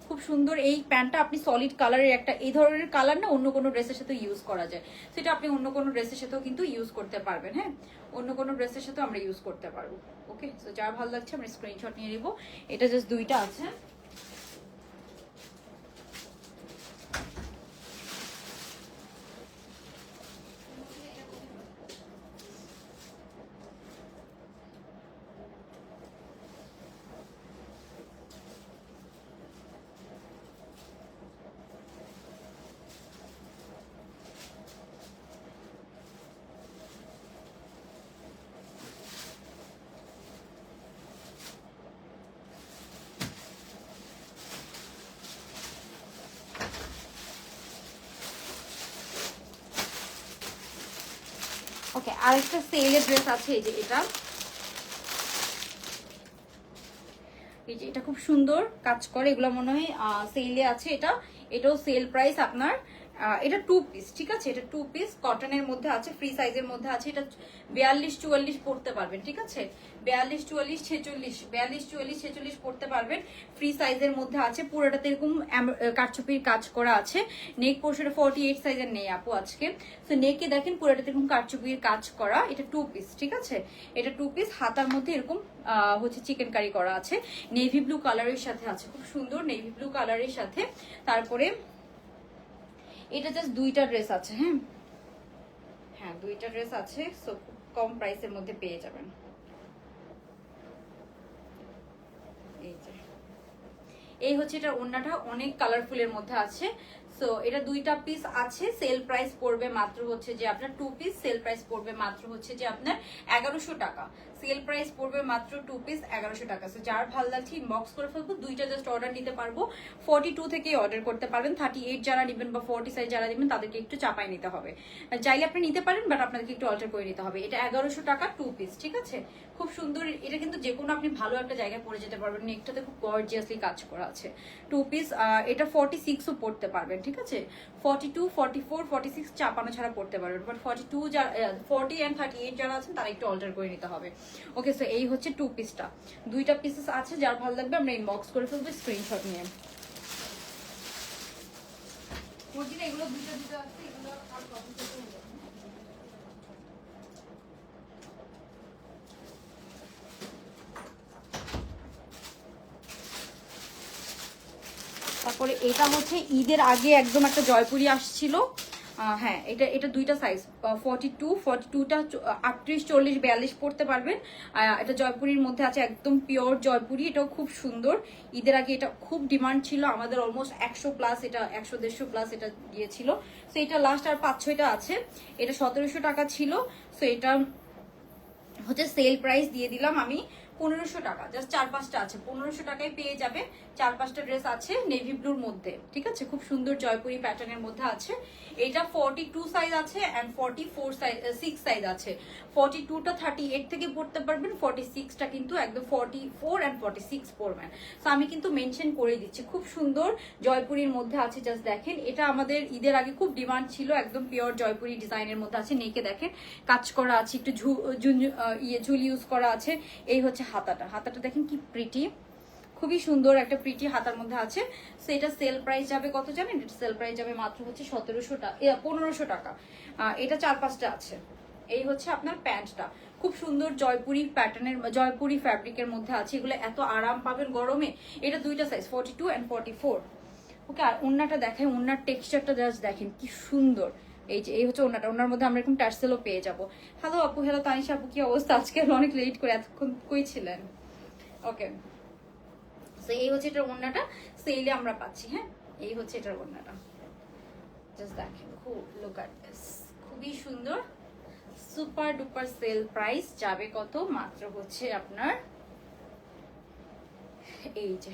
খুব সুন্দর। এই প্যান্টটা আপনি সলিড কালারের একটা, এই ধরনের কালার না অন্য কোনো ড্রেসের সাথে ইউজ করা যায়, সেটা আপনি অন্য কোনো ড্রেসের সাথেও কিন্তু ইউজ করতে পারবেন। হ্যাঁ অন্য কোনো ড্রেসের সাথেও আমরা ইউজ করতে পারবো। ওকে সো যার ভালো লাগছে আমরা স্ক্রিনশট নিয়ে নিব। এটা জাস্ট দুইটা আছে। ওকে আরেকটা সেলের ড্রেস আছে, এই যে এটা, এই যে এটা খুব সুন্দর কাজ করে, এগুলো মনে হয় সেলে আছে। এটাও সেল প্রাইস আপনার, এটা 2 পিস, ঠিক আছে, এটা 2 পিস কটনের মধ্যে আছে, ফ্রি সাইজের মধ্যে আছে। এটা 42-44 পড়তে পারবেন, ঠিক আছে, 42-44-46 পড়তে পারবেন, ফ্রি সাইজের মধ্যে আছে। পুরোটাতে এরকম কারচুপির কাজ করা আছে। নেক পোর্শনে 48 সাইজের নেই আপু আজকে। তো নেকে দেখেন পুরোটাতে এরকম কারচুপির কাজ করা। এটা 2 পিস, ঠিক আছে, এটা 2 পিস, হাতার মধ্যে এরকম হচ্ছে চিকেন কারি করা আছে, নেভি ব্লু কালারের সাথে আছে, খুব সুন্দর নেভি ব্লু কালারের সাথে। তারপরে এটা জাস্ট দুইটা ড্রেস আছে। হ্যাঁ হ্যাঁ দুইটা ড্রেস আছে, সো কম প্রাইসের মধ্যে পেয়ে যাবেন। এই হচ্ছে এটা, ওড়নাটা অনেক কালারফুলের মধ্যে আছে। সো এটা দুইটা পিস আছে, সেল প্রাইস পড়বে মাত্র হচ্ছে যে আপনার 2 পিস, সেল প্রাইস পড়বে মাত্র হচ্ছে যে আপনার 1100 টাকা, সেল প্রাইস পড়বে মাত্র 2 পিস 1100 টাকা। সো যার ভালো লাগছে ইনবক্স করে ফেলবো, দুইটা জাস্ট অর্ডার নিতে পারবো। 42 থেকে অর্ডার করতে পারবেন, 38 যারা নেবেন বা 40 সাইজ যারা নেবেন তাদেরকে একটু চাপাই নিতে হবে। চাইলে আপনি নিতে পারেন, বাট আপনাদেরকে একটু অল্টার করে নিতে হবে। এটা 1100 টাকা 2 পিস, ঠিক আছে, খুব সুন্দর। এটা কিন্তু যে কোনো আপনি ভালো একটা জায়গায় পরে যেতে পারবেন, নেকটাতে খুব গর্জিয়াসলি কাজ করা আছে, 2 পিস। এটা 46ও পড়তে পারবেন, ঠিক আছে, 42, 44, 46 চাপানো ছাড়া পড়তে পারবেন, বাট 42 যারা 40 অ্যান্ড 38 যারা আছেন তারা একটু অল্টার করে নিতে হবে। ওকে সো এই হচ্ছে 2 পিসটা, দুইটা পিসেস আছে, যার ভালো লাগবে আমরা ইনবক্স করে ফেলবো স্ক্রিনশট নিয়ে। এগুলো দুটো দুটো আছে, এগুলো আর কপি করতে হবে। তারপরে এটা হচ্ছে ঈদের আগে একদম একটা জয়পুরি আসছিল। হ্যাঁ এটা দুইটা সাইজ, 42টা 38, 40, 42 পড়তে পারবেন। এটা জয়পুরির মধ্যে আছে, একদম পিওর জয়পুরি, এটাও খুব সুন্দর। ঈদের আগে এটা খুব ডিমান্ড ছিল আমাদের, অলমোস্ট 100+, এটা 100-150+ এটা গিয়েছিল। সো এটা লাস্ট আর 5-6টা আছে। এটা 1700 টাকা ছিল। সো এটা হচ্ছে সেল প্রাইস দিয়ে দিলাম আমি 1500 টাকা, জাস্ট 4-5টা আছে, 1500 টাকায় পেয়ে যাবে। 4-5টা ড্রেস আছে নেভি ব্লুর মধ্যে, ঠিক আছে, খুব সুন্দর জয়পুরি প্যাটার্নের মধ্যে আছে। এটা 42 সাইজ আছে এন্ড 44 সাইজ 6 সাইজ আছে। 42টা 38 থেকে পড়তে পারবেন, 46টা কিন্তু একদম 44 এন্ড 46 পড়বেন। তো আমি কিন্তু মেনশন করে দিচ্ছি, খুব সুন্দর জয়পুরির মধ্যে আছে। জাস্ট দেখেন, এটা আমাদের ঈদের আগে খুব ডিমান্ড ছিল, একদম পিওর জয়পুরি ডিজাইনের মধ্যে আছে। নেকে দেখেন কাজ করা আছে, একটু ঝুল ইউজ করা আছে। এই হচ্ছে হাতাটা, হাতাটা দেখেন কি প্রিটি, খুবই সুন্দর একটা প্রিটি হাতার মধ্যে আছে। সো এটা সেল প্রাইস যাবে কত জানেন? এটা সেল প্রাইস যাবে মাত্র হচ্ছে 1700 টাকা, 1500 টাকা। এটা 4-5টা আছে। এই হচ্ছে আপনার প্যান্টটা, খুব সুন্দর জয়পুরি প্যাটার্নের, জয়পুরি ফ্যাব্রিকের মধ্যে আছে। এগুলো এত আরাম পাবেন গরমে। এটা 2টা সাইজ 42 এন্ড 44। ওকে, আর ওন্নাটা দেখেন, ওন্নার টেক্সচারটা জাস্ট দেখেন কি সুন্দর। এই যে এই হচ্ছে ওন্নাটা, ওন্নার মধ্যে আমরা এরকম টার্সেলও পেয়ে যাবো। হ্যালো আপু, হ্যালো তানিশা আপু, কি অবস্থা? আজকে অনেক লেট করে, এতক্ষণ কই ছিলেন? ওকে, তো এই হচ্ছে এটার ওন্নাটা, সেলে আমরা পাচ্ছি। হ্যাঁ, এই হচ্ছে এটার ওন্নাটা, জাস্ট দেখেন, খুব লুক এট দিস, খুবই সুন্দর। সুপার ডুপার সেল প্রাইস যাবে কত? মাত্র হচ্ছে আপনার এই যে,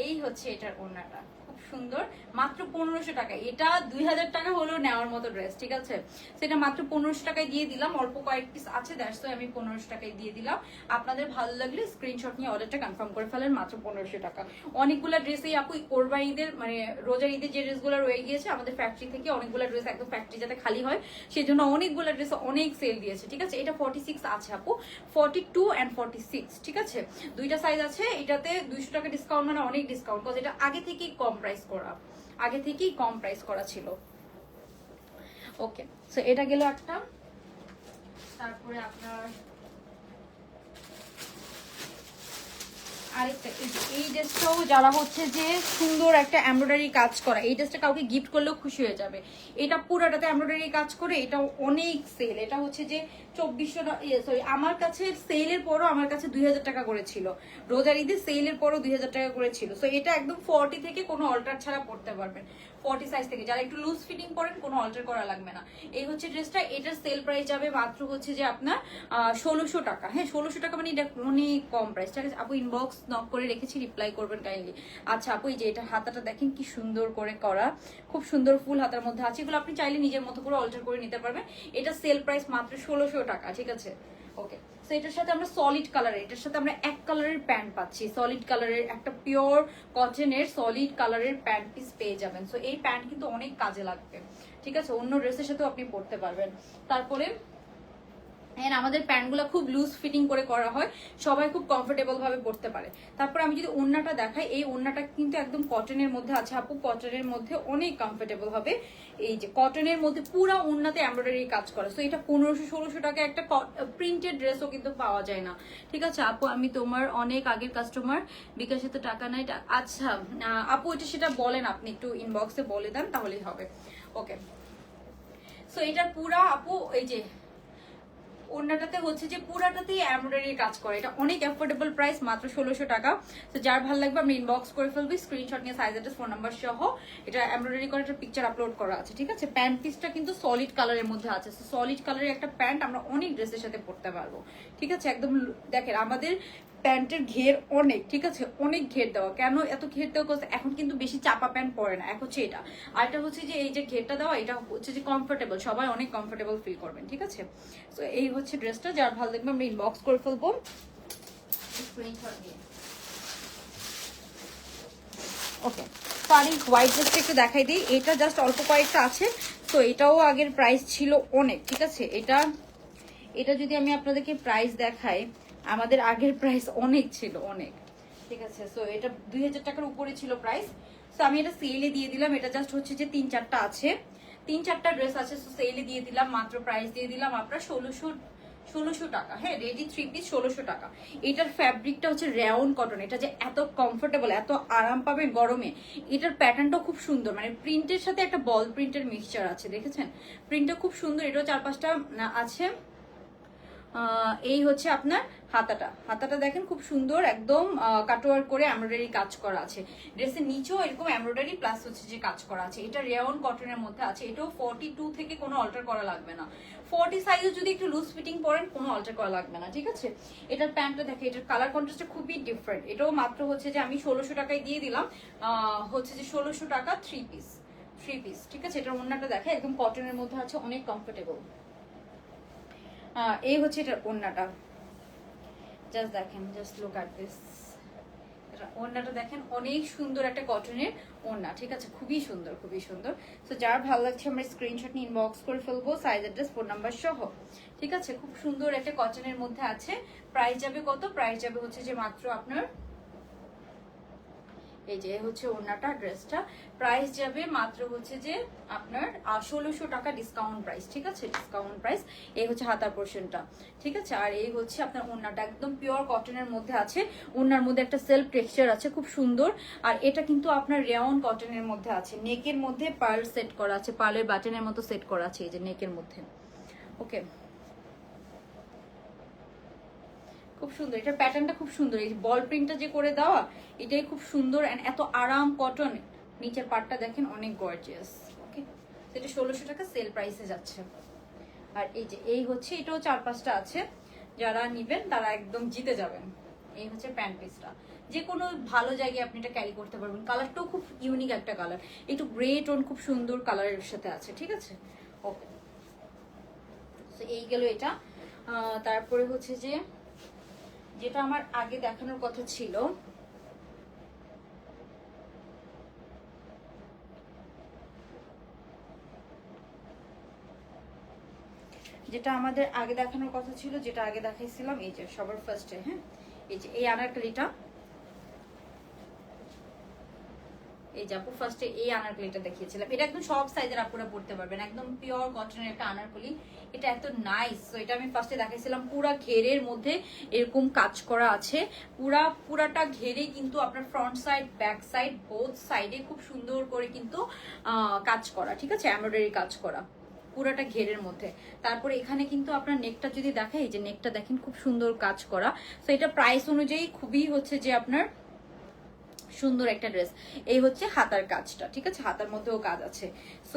এই হচ্ছে এটার ওড়নাটা, খুব সুন্দর, মাত্র 1500 টাকা। এটা 2000 টাকা হলেও নেওয়ার মতো ড্রেস, ঠিক আছে। সেটা মাত্র 1500 টাকায় দিয়ে দিলাম, অল্প কয়েক পিস আছে, দ্যাটস ওয়াই আমি 1500 টাকায় দিয়ে দিলাম। আপনাদের ভালো লাগলে স্ক্রিনশট নিয়ে অর্ডারটা কনফার্ম করে ফেলেন, মাত্র 1500 টাকা। অনেকগুলো ড্রেসেই আপু কোরবান ঈদের মানে রোজার ঈদের যে ড্রেসগুলো রয়ে গিয়েছে আমাদের ফ্যাক্টরি থেকে, অনেকগুলো ড্রেস একদম ফ্যাক্টরি যাতে খালি হয় সেই জন্য অনেকগুলো ড্রেস অনেক সেল দিয়েছে, ঠিক আছে। এটা 46 আছে আপু, 42 এন্ড 46, ঠিক আছে, 2টা সাইজ আছে। এটাতে 200 টাকা ডিসকাউন্ট, মানে অনেক ডিসকাউন্ট, কজ এটা আগে থেকেই কম প্রাইস করা, আগে থেকেই কম প্রাইস করা ছিল। ওকে, সো এটা গেল একটা। তারপরে আপনার আরেকটা, এই ড্রেসটাও যারা হচ্ছে যে সুন্দর একটা এমব্রয়ডারি কাজ করা, এই ড্রেসটা কাউকে গিফট করলেও খুশি হয়ে যাবে। এটা পুরোটাতে এমব্রয়ডারি কাজ করে, এটাও অনেক সেল। এটা হচ্ছে যে 2400, সরি, আমার কাছে সেলের পরও আমার কাছে 2000 টাকা করেছিল, রোজার ঈদের সেলের পরও 2000 টাকা করেছিল। সো এটা একদম 40 থেকে কোনো অল্টার ছাড়া পড়তে পারবেন, 40 সাইজ থেকে। যারা একটু লুজ ফিটিং পরেন কোনো অল্টার করা লাগবে না। এই হচ্ছে ড্রেসটা, এটার সেল প্রাইস যাবে মাত্র হচ্ছে যে আপনার 1600 টাকা। হ্যাঁ, 1600 টাকা, মানে এটা অনেক কম প্রাইস, ঠিক আছে। আপু ইনবক্স নক করে রেখেছি, রিপ্লাই করবেন কাইন্ডলি। আচ্ছা আপু, এই যে এটা হাতাটা দেখেন কি সুন্দর করে করা, খুব সুন্দর ফুল হাতার মধ্যে আছে। এগুলো আপনি চাইলে নিজের মতো করে অল্টার করে নিতে পারবেন। এটা সেল প্রাইস মাত্র 1600 টাকা, ঠিক আছে। ওকে, সো এটার সাথে আমরা সলিড কালারের, এটার সাথে আমরা এক কালারের প্যান্ট পাচ্ছি, সলিড কালারের একটা পিওর কটনের সলিড কালারের প্যান্ট পিস পেয়ে যাবেন। সো এই প্যান্ট কিন্তু অনেক কাজে লাগবে, ঠিক আছে, অন্য ড্রেসের সাথেও আপনি পরতে পারবেন। তারপরে আমাদের প্যান্টগুলো খুব লুজ ফিটিং করে করা হয়, সবাই খুব কমফোর্টেবল ভাবে পরতে পারে। তারপর আমি যদি ওড়নাটা দেখাই, এই ওড়নাটা কিন্তু একদম কটনের মধ্যে আছে আপু, কটনের মধ্যে অনেক কমফোর্টেবল হবে। এই যে কটনের মধ্যে পুরো ওড়নাতে এমব্রয়ডারি কাজ করা। সো এটা 1500-1600 টাকা একটা প্রিন্টেড ড্রেসও কিন্তু পাওয়া যায় না, ঠিক আছে। আপু আমি তোমার অনেক আগের কাস্টমার, বিকাশে তো টাকা নাই। আচ্ছা আপু, এটা সেটা বলেন, আপনি একটু ইনবক্সে বলে দেন তাহলেই হবে। ওকে, সো এটা পুরা আপু এই যে ওড়নাটাতে হচ্ছে যে পুরাটাতেই এমব্রয়ডারি কাজ করে। এটা অনেক অ্যাফোর্ডেবল প্রাইস, মাত্র 1600 টাকা। তো যার ভালো লাগবে আমি ইনবক্স করে ফেলবি, স্ক্রিনশট নিয়ে সাইজ অ্যাড্রেস ফোন নাম্বার সহ এটা এমব্রয়ডারি করে একটা পিকচার আপলোড করা আছে, ঠিক আছে। প্যান্ট পিসটা কিন্তু সলিড কালারের মধ্যে আছে। সলিড কালারের একটা প্যান্ট আমরা অনেক ড্রেসের সাথে পরতে পারবো, ঠিক আছে। একদম দেখেন আমাদের প্যান্টের ঘের অনেক, ঠিক আছে, অনেক ঘের দেওয়া। কেন এত ঘের দেওয়া? এখন কিন্তু বেশি চাপা প্যান্ট পরে না, এক হচ্ছে এটা, আর এটা হচ্ছে যে এই যে ঘেরটা দেওয়া, এটা হচ্ছে যে কমফোর্টেবল, সবাই অনেক কমফোর্টেবল ফিল করবেন, ঠিক আছে। তো এই হচ্ছে ড্রেসটা, যার ভালো লাগবে আমরা ইনবক্স করে ফেলবো স্ক্রিনশট নিয়ে। ওকে, তো আমি হোয়াইট ড্রেসটা একটু দেখাই দিই। এটা জাস্ট অল্প কয়েকটা আছে, তো এটাও আগের প্রাইস ছিল অনেক, ঠিক আছে। এটা যদি আমি আপনাদেরকে প্রাইস দেখাই, আমাদের আগের প্রাইস অনেক ছিল, অনেক, ঠিক আছে। সো এটা 2000 টাকার উপরে ছিল প্রাইস। সো আমি এটা সেলে দিয়ে দিলাম। এটা জাস্ট হচ্ছে যে 3-4টা আছে, 3-4টা ড্রেস আছে। সো সেলে দিয়ে দিলাম, মাত্র প্রাইস দিয়ে দিলাম আপনার 1600 টাকা। হ্যাঁ, রেডি 3 পিস 1600 টাকা। এটার ফ্যাব্রিকটা হচ্ছে রেয়ন কটন। এটা যে এত কমফোর্টেবল, এত আরাম পাবেন গরমে। এটার প্যাটার্নটাও খুব সুন্দর, মানে প্রিন্টের সাথে একটা বল প্রিন্টের মিক্সচার আছে, দেখেছেন? প্রিন্টটা খুব সুন্দর। এটাও 4-5টা আছে। এই হচ্ছে আপনার হাতাটা দেখেন খুব সুন্দর একদম কাটওয়ার্ক করে এমব্রয়ডারি কাজ করা আছে। ড্রেসের নিচেও এরকম এমব্রয়ডারি প্লাস হচ্ছে যে কাজ করা আছে। এটা রেয়ন কটনের মধ্যে আছে। এটাও 42 থেকে কোনো অল্টার করা লাগবে না। 40 সাইজে যদি একটু লুজ ফিটিং পরেন কোনো অল্টার করা লাগবে না, ঠিক আছে। এটার প্যান্টটা দেখে, এটার কালার কন্ট্রাস্টটা খুবই ডিফারেন্ট। এটাও মাত্র হচ্ছে যে আমি 1600 টাকায় দিয়ে দিলাম, হচ্ছে যে 1600 টাকা 3 পিস, ঠিক আছে। এটার ওড়নাটা দেখে একদম কটনের মধ্যে আছে, অনেক কমফোর্টেবল। এই হচ্ছে এটার ওড়নাটা, জাস্ট দেখেন, জাস্ট লুক অ্যাট দিস। ওড়নাটা দেখেন অনেক সুন্দর একটা কটনের ওড়না, ঠিক আছে, খুবই সুন্দর, খুবই সুন্দর। তো যার ভালো লাগছে আমরা স্ক্রিনশট নিয়ে ইনবক্স করে ফেলবো, সাইজ অ্যাড্রেস ফোন নাম্বার সহ, ঠিক আছে। খুব সুন্দর একটা কটনের মধ্যে আছে। প্রাইস যাবে কত? প্রাইস যাবে হচ্ছে যে মাত্র আপনার, এই যে হচ্ছে ওড়নাটা, ড্রেসটা প্রাইস যাবে মাত্র হচ্ছে যে আপনার 1600 টাকা ডিসকাউন্ট প্রাইস, ঠিক আছে, ডিসকাউন্ট প্রাইস। এই হচ্ছে হাতার পোর্শনটা, ঠিক আছে। আর এই হচ্ছে আপনার ওড়নাটা একদম পিওর কটনের মধ্যে আছে। ওড়নার মধ্যে একটা সেলফ টেক্সচার আছে, খুব সুন্দর। আর এটা কিন্তু আপনার রেয়ন কটনের মধ্যে আছে। নেকের মধ্যে পার্ল সেট করা আছে, পার্লের বাটনের মতো সেট করা আছে এই যে নেকের মধ্যে। ওকে, খুব সুন্দর। এটার প্যাটার্নটা খুব সুন্দর, এই বল প্রিন্টটা যে করে দেওয়া, এটাই খুব সুন্দর। এন্ড এত আরাম কটন। নিচের পার্টটা দেখেন অনেক গর্জিয়াস। ওকে, সেটা 1600 টাকা সেল প্রাইসে যাচ্ছে। আর এই যে এই হচ্ছে, এটাও 4-5টা আছে, যারা নিবেন তারা একদম জিতে যাবেন। এই হচ্ছে প্যান্ট পিসটা, যে কোনো ভালো জায়গায় আপনি এটা ক্যারি করতে পারবেন। কালারটাও খুব ইউনিক একটা কালার, একটু গ্রে টোন, খুব সুন্দর কালারের সাথে আছে, ঠিক আছে। ওকে, এই গেল এটা। তারপরে হচ্ছে যে যেটা আমার আগে দেখানোর কথা ছিল, যেটা আমাদের আগে দেখানোর কথা ছিল, যেটা আগে দেখাইছিলাম, এই যে সবার ফার্স্টে, হ্যাঁ, এই যে এই আনারকলিটা, এই যে আপু ফার্স্টে এই আনারকলিটা দেখিয়েছিলাম। এটা একদম সব সাইজের আপুরা পড়তে পারবেন, একদম পিওর কটনের একটা আনারকলি। এটা এত নাইস। তো এটা আমি ফার্স্টে দেখাইছিলাম, পুরা ঘেরের মধ্যে এরকম কাজ করা আছে। পুরাটা ঘেরে কিন্তু আপনার front side, back side, both সাইডে খুব সুন্দর করে কিন্তু কাজ করা, ঠিক আছে, এমব্রয়ডারি কাজ করা পুরাটা ঘেরের মধ্যে। তারপরে এখানে কিন্তু আপনার নেকটা যদি দেখাই, যে নেকটা দেখেন খুব সুন্দর কাজ করা। তো এটা প্রাইস অনুযায়ী খুবই হচ্ছে যে আপনার সুন্দর একটা ড্রেস। এই হচ্ছে হাতার কাজটা, ঠিক আছে, হাতার মধ্যেও কাজ আছে। সো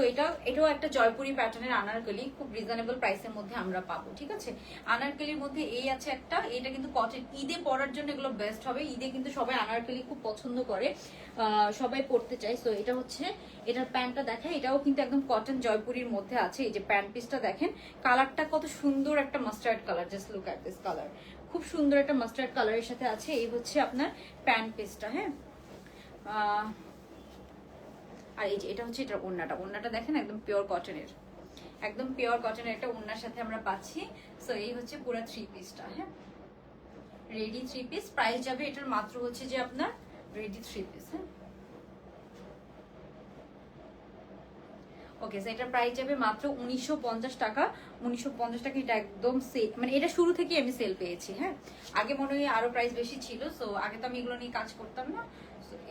এটাও একটা জয়পুরি প্যাটার্নের আনারকলি, খুব রিজনেবল প্রাইসের মধ্যে আমরা পাবো, ঠিক আছে। আনারকলির মধ্যে এই আছে একটা, এটা কিন্তু কটন, ঈদে পরার জন্য এগুলো বেস্ট হবে। ঈদে কিন্তু সবাই আনারকলি খুব পছন্দ করে, সবাই পড়তে চায়। সো এটা হচ্ছে, এটার প্যান্টটা দেখেন, এটাও কিন্তু একদম কটন জয়পুরির মধ্যে আছে। এই যে প্যান্ট পিসটা দেখেন, কালারটা কত সুন্দর একটা mustard colour, just look at this colour, খুব সুন্দর একটা মাস্টার্ড কালারের সাথে আছে। এই হচ্ছে আপনার প্যান্ট পিসটা, হ্যাঁ। আর এই যে এটা হচ্ছে এটা ওড়নাটা দেখেন একদম পিওর কটনের, একদম পিওর কটনের একটা ওড়নার সাথে আমরা পাচ্ছি। সো এই হচ্ছে পুরো 3 পিসটা, হ্যাঁ, রেডি 3 পিস। প্রাইস যাবে এটার মাত্র হচ্ছে যে আপনার রেডি 3 পিস, হ্যাঁ। ওকে, সো এটার প্রাইস যাবে মাত্র 1950 টাকা। 1950 টাকা, এটা একদম সেল, মানে এটা শুরু থেকে আমি সেল পেয়েছি, হ্যাঁ। আগে মনে হয় আরো প্রাইস বেশি ছিল। সো আগে তো আমি এগুলো নিয়ে কাজ করতাম না।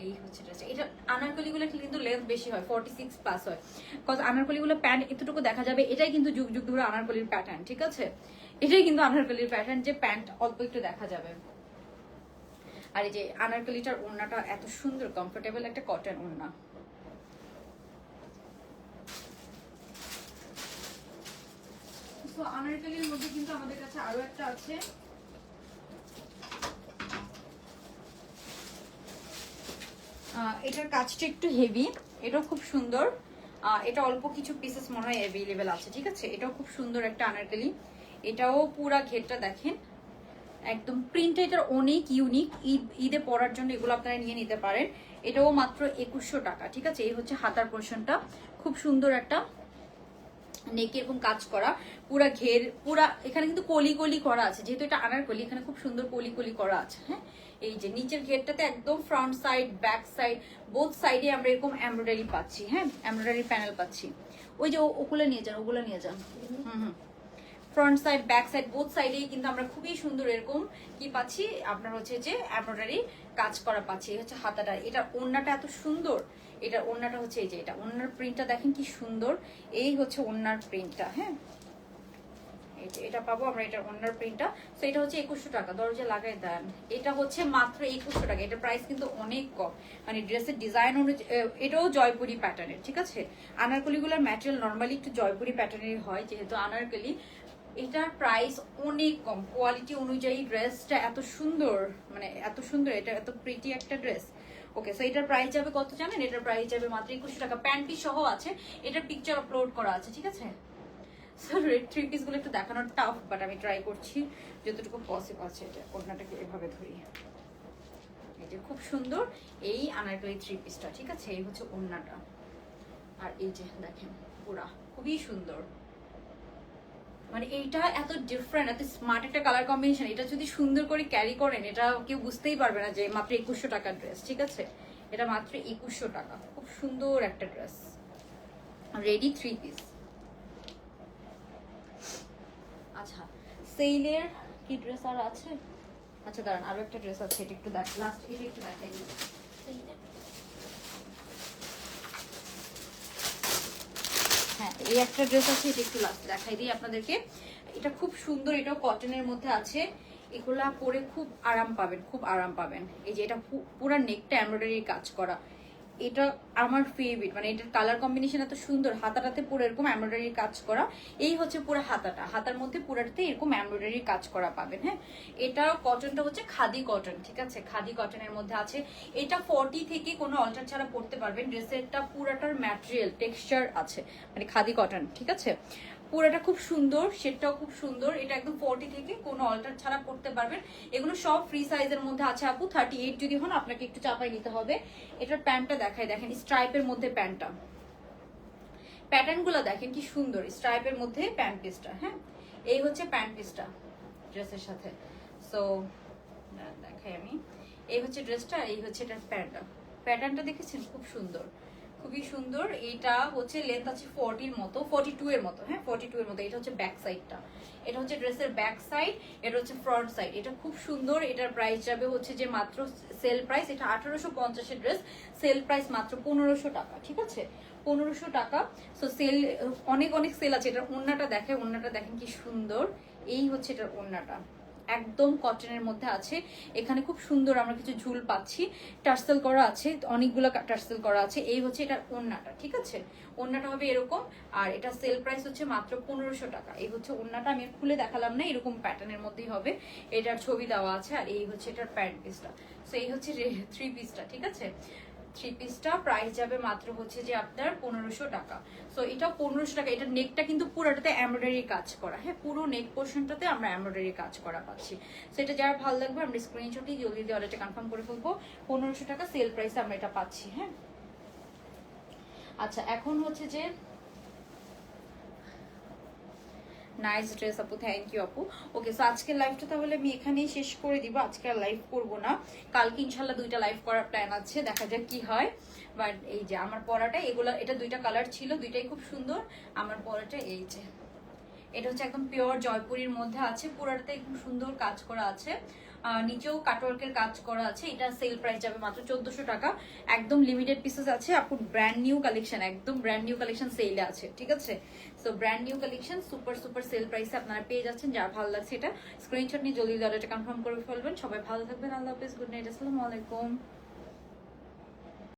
এই হচ্ছে এটা আনারকলিগুলো কিন্তু লেন্থ বেশি হয়, 46 প্লাস হয়। কজ আনারকলিগুলো প্যান্ট এতটুকু দেখা যাবে, এটাই কিন্তু যুগ যুগ ধরে আনারকলির প্যাটার্ন, ঠিক আছে, এটাই কিন্তু আনারকলির প্যাটার্ন, যে প্যান্ট অল্প একটু দেখা যাবে। আর এই যে আনারকলিটার ওড়নাটা এত সুন্দর, কমফোর্টেবল একটা কটন ওড়না। তো আনারকলির মধ্যে কিন্তু আমাদের কাছে আরো একটা আছে, এটার কাজটা একটু হেভি, এটাও খুব সুন্দর। এটা অল্প কিছু পিসেস মনে হয় অ্যাভেলেবেল আছে, ঠিক আছে। এটাও খুব সুন্দর একটা আনারকলি, এটাও পুরা ঘেরটা দেখেন একদম প্রিন্ট, এটার অনেক ইউনিক। ঈদে পরার জন্য এগুলো আপনারা নিয়ে নিতে পারেন। এটাও মাত্র 2100 টাকা, ঠিক আছে। এই হচ্ছে হাতার পোর্শনটা, খুব সুন্দর একটা নেকে এরকম কাজ করা, পুরা ঘের, পুরা এখানে কিন্তু কলি কলি করা আছে, যেহেতু এটা আনারকলি, এখানে খুব সুন্দর কলি কলি করা আছে, হ্যাঁ। এই যে নিচের ঘেরটাতে একদম front side, back side, both সাইডে আমরা এরকম এমব্রয়ডারি পাচ্ছি, হ্যাঁ, এমব্রয়ডারি প্যানেল পাচ্ছি। ওই যে ওগুলো নিয়ে যান, ওগুলো নিয়ে যান। Front side, back side, both সাইডেই কিন্তু আমরা খুবই সুন্দর এরকম কি পাচ্ছি, আপনার হচ্ছে যে এমব্রয়ডারি কাজ করা পাচ্ছি। এই হচ্ছে হাতাটা, এটা ওড়নাটা এত সুন্দর। এটার ওড়নাটা হচ্ছে এই যে, এটা ওড়নার প্রিন্টটা দেখেন কি সুন্দর। এই হচ্ছে ওড়নার প্রিন্টটা, হ্যাঁ, এটা পাবো আমরা, এটার ওনার প্রিন্টটা। তো এটা হচ্ছে 2100 টাকা, দরজা লাগাই দেন। এটা হচ্ছে মাত্র 2100 টাকা। এটার প্রাইস কিন্তু অনেক কম, মানে ড্রেসের ডিজাইন অনুযায়ী। এটাও জয়পুরি প্যাটার্নের, ঠিক আছে। আনারকলিগুলোর ম্যাটেরিয়াল নর্মালি একটু জয়পুরি প্যাটার্নের হয়, যেহেতু আনারকলি। এটার প্রাইস অনেক কম, কোয়ালিটি অনুযায়ী ড্রেসটা এত সুন্দর, মানে এত সুন্দর, এটা এত প্রিটি একটা ড্রেস। ওকে, সো এটার প্রাইস যাবে কত জানেন? এটার প্রাইস যাবে মাত্র 2100 টাকা। প্যান্টি সহ আছে, এটার পিকচার আপলোড করা আছে, ঠিক আছে। সো রেড থ্রি পিসগুলো একটু দেখানোর টাফ, বাট আমি ট্রাই করছি যতটুকু পসিবল আছে। এটা ওড়নাটাকে এভাবে ধরি, এই যে খুব সুন্দর এই আনারকলি থ্রি পিসটা, ঠিক আছে। এই হচ্ছে ওড়নাটা, আর এই যে দেখেন পুরা খুবই সুন্দর। মানে এইটা এত ডিফারেন্ট, এত স্মার্ট একটা কালার কম্বিনেশন। এটা যদি সুন্দর করে ক্যারি করেন, এটা কেউ বুঝতেই পারবে না যে মাত্র 2100 টাকার ড্রেস, ঠিক আছে। এটা মাত্র 2100 টাকা, খুব সুন্দর একটা ড্রেস, রেডি থ্রি পিস। আচ্ছা, সেলের কি ড্রেস আর আছে? আচ্ছা দাঁড়ান, আরো একটা ড্রেস আছে, এটা একটু দেখ, লাস্ট এটা একটু দেখাই দিই। হ্যাঁ, এই একটা ড্রেস আছে, এটা একটু লাস্ট দেখাই দিই আপনাদেরকে। এটা খুব সুন্দর, এটাও কটনের মধ্যে আছে। এগুলা পরে খুব আরাম পাবেন, খুব আরাম পাবেন। এই যে এটা পুরা নেকটা এমব্রয়ডারি কাজ করা, এটা আমার ফেভারিট। মানে এটার কালার কম্বিনেশন এত সুন্দর, হাতাটাতে পুরো এরকম এমব্রয়ডারি কাজ করা। এই হচ্ছে পুরো হাতাটা, হাতার মধ্যে পুরাটাতে এরকম এমব্রয়ডারি কাজ করা পাবেন। হ্যাঁ, এটা কটনটা হচ্ছে খাদি কটন, ঠিক আছে, খাদি কটনের মধ্যে আছে। এটা 40 থেকে কোনো অল্টার ছাড়া পরতে পারবেন। ড্রেসেরটা পুরাটার ম্যাটেরিয়াল টেক্সচার আছে, মানে খাদি কটন, ঠিক আছে। পুরাটা খুব সুন্দর, সেটটাও খুব সুন্দর। এটা একদম 40 থেকে কোনো অল্টার ছাড়া পড়তে পারবেন। এগুলো সব ফ্রি সাইজের মধ্যে আছে আপু। 38 যদি হন আপনাকে একটু চাপাই নিতে হবে। এটার প্যান্টটা দেখাই, দেখেন স্ট্রাইপের মধ্যে প্যান্টটা, প্যাটার্ন গুলো দেখেন কি সুন্দর, স্ট্রাইপের মধ্যে প্যান্ট পিসটা। হ্যাঁ, এই হচ্ছে প্যান্ট পিসটা ড্রেসের সাথে। সো দেখাই আমি, এই হচ্ছে ড্রেসটা, এই হচ্ছে এটার প্যান্টটা। প্যাটার্নটা দেখেছেন খুব সুন্দর, খুবই সুন্দর। এটা হচ্ছে লেন্থ আছে 40 এর মতো, 42 এর মতো। হ্যাঁ, 42 এর মতো। এটা হচ্ছে ব্যাক সাইডটা, এটা হচ্ছে ড্রেসের ব্যাক সাইড, এটা হচ্ছে ফ্রন্ট সাইড। এটা খুব সুন্দর। এটার প্রাইস যাবে হচ্ছে যে মাত্র সেল প্রাইস, এটা 1850 এর ড্রেস, সেল প্রাইস মাত্র 1500 টাকা, ঠিক আছে, 1500 টাকা। সো সেল, অনেক অনেক সেল আছে। এটার ওড়নাটা দেখেন, ওড়নাটা দেখেন কি সুন্দর। এই হচ্ছে এটার ওড়নাটা, একদম কটনের মধ্যে আছে। এখানে খুব সুন্দর আমরা কিছু ঝুল পাচ্ছি, টার্সেল করা আছে, অনেকগুলো টার্সেল করা আছে। এই হচ্ছে এটার ওড়নাটা, ঠিক আছে। ওড়নাটা হবে এরকম, আর এটা সেল প্রাইস হচ্ছে মাত্র 1500 টাকা। এই হচ্ছে ওড়নাটা, আমি খুলে দেখালাম না, এরকম প্যাটার্নের মধ্যেই হবে। এটার ছবি দেওয়া আছে, আর এই হচ্ছে এটার প্যান্ট পিসটা। সো এই হচ্ছে থ্রি পিসটা, ঠিক আছে। থ্রি পিসটা প্রাইস যাবে মাত্র হচ্ছে যে আপনার 1500 টাকা। সো এটা 1500 টাকা। এটা নেকটা কিন্তু পুরোটাতে এমব্রয়ডারি কাজ করা। হ্যাঁ, পুরো নেক পোর্শনটাতে আমরা এমব্রয়ডারি কাজ করা পাচ্ছি। সো এটা যারা ভালো লাগবে আমরা স্ক্রিনশটই জলদি দিয়ে অর্ডারটা কনফার্ম করে ফেলবো। 1500 টাকা সেল প্রাইসে আমরা এটা পাচ্ছি। হ্যাঁ, আচ্ছা এখন হচ্ছে যে নাইস ড্রেস আপু, থ্যাংক ইউ আপু। ওকে, সো আজকের লাইভটা তাহলে আমি এখানেই শেষ করে দিব। আজকে আর লাইভ করবো না, কালকে ইনশাল্লাহ 2টা লাইভ করার প্ল্যান আছে, দেখা যাক কি হয়। বাট এই যে আমার পরাটা, এগুলো, এটা 2টা কালার ছিল, 2টাই খুব সুন্দর। আমার পরাটা এই যে, এটা হচ্ছে একদম পিওর জয়পুরীর মধ্যে আছে, পুরাটাতে একদম সুন্দর কাজ করা আছে, নিচেও কাটওয়ার্কের কাজ করা আছে। এটা সেল প্রাইস যাবে মাত্র 1400 টাকা। একদম লিমিটেড পিসেস আছে আপু, ব্র্যান্ড নিউ কালেকশন, একদম ব্র্যান্ড নিউ কালেকশন সেলে আছে, ঠিক আছে। So brand new collection super super sale প্রাইসে আপনারা পেয়ে যাচ্ছেন। যার ভালো লাগছে এটা স্ক্রিনশট নিয়ে জলদি অর্ডারটা কনফার্ম করে ফেলবেন। সবাই ভালো থাকবেন, আল্লাহ হাফেজ, গুড নাইট, আসসালামু আলাইকুম।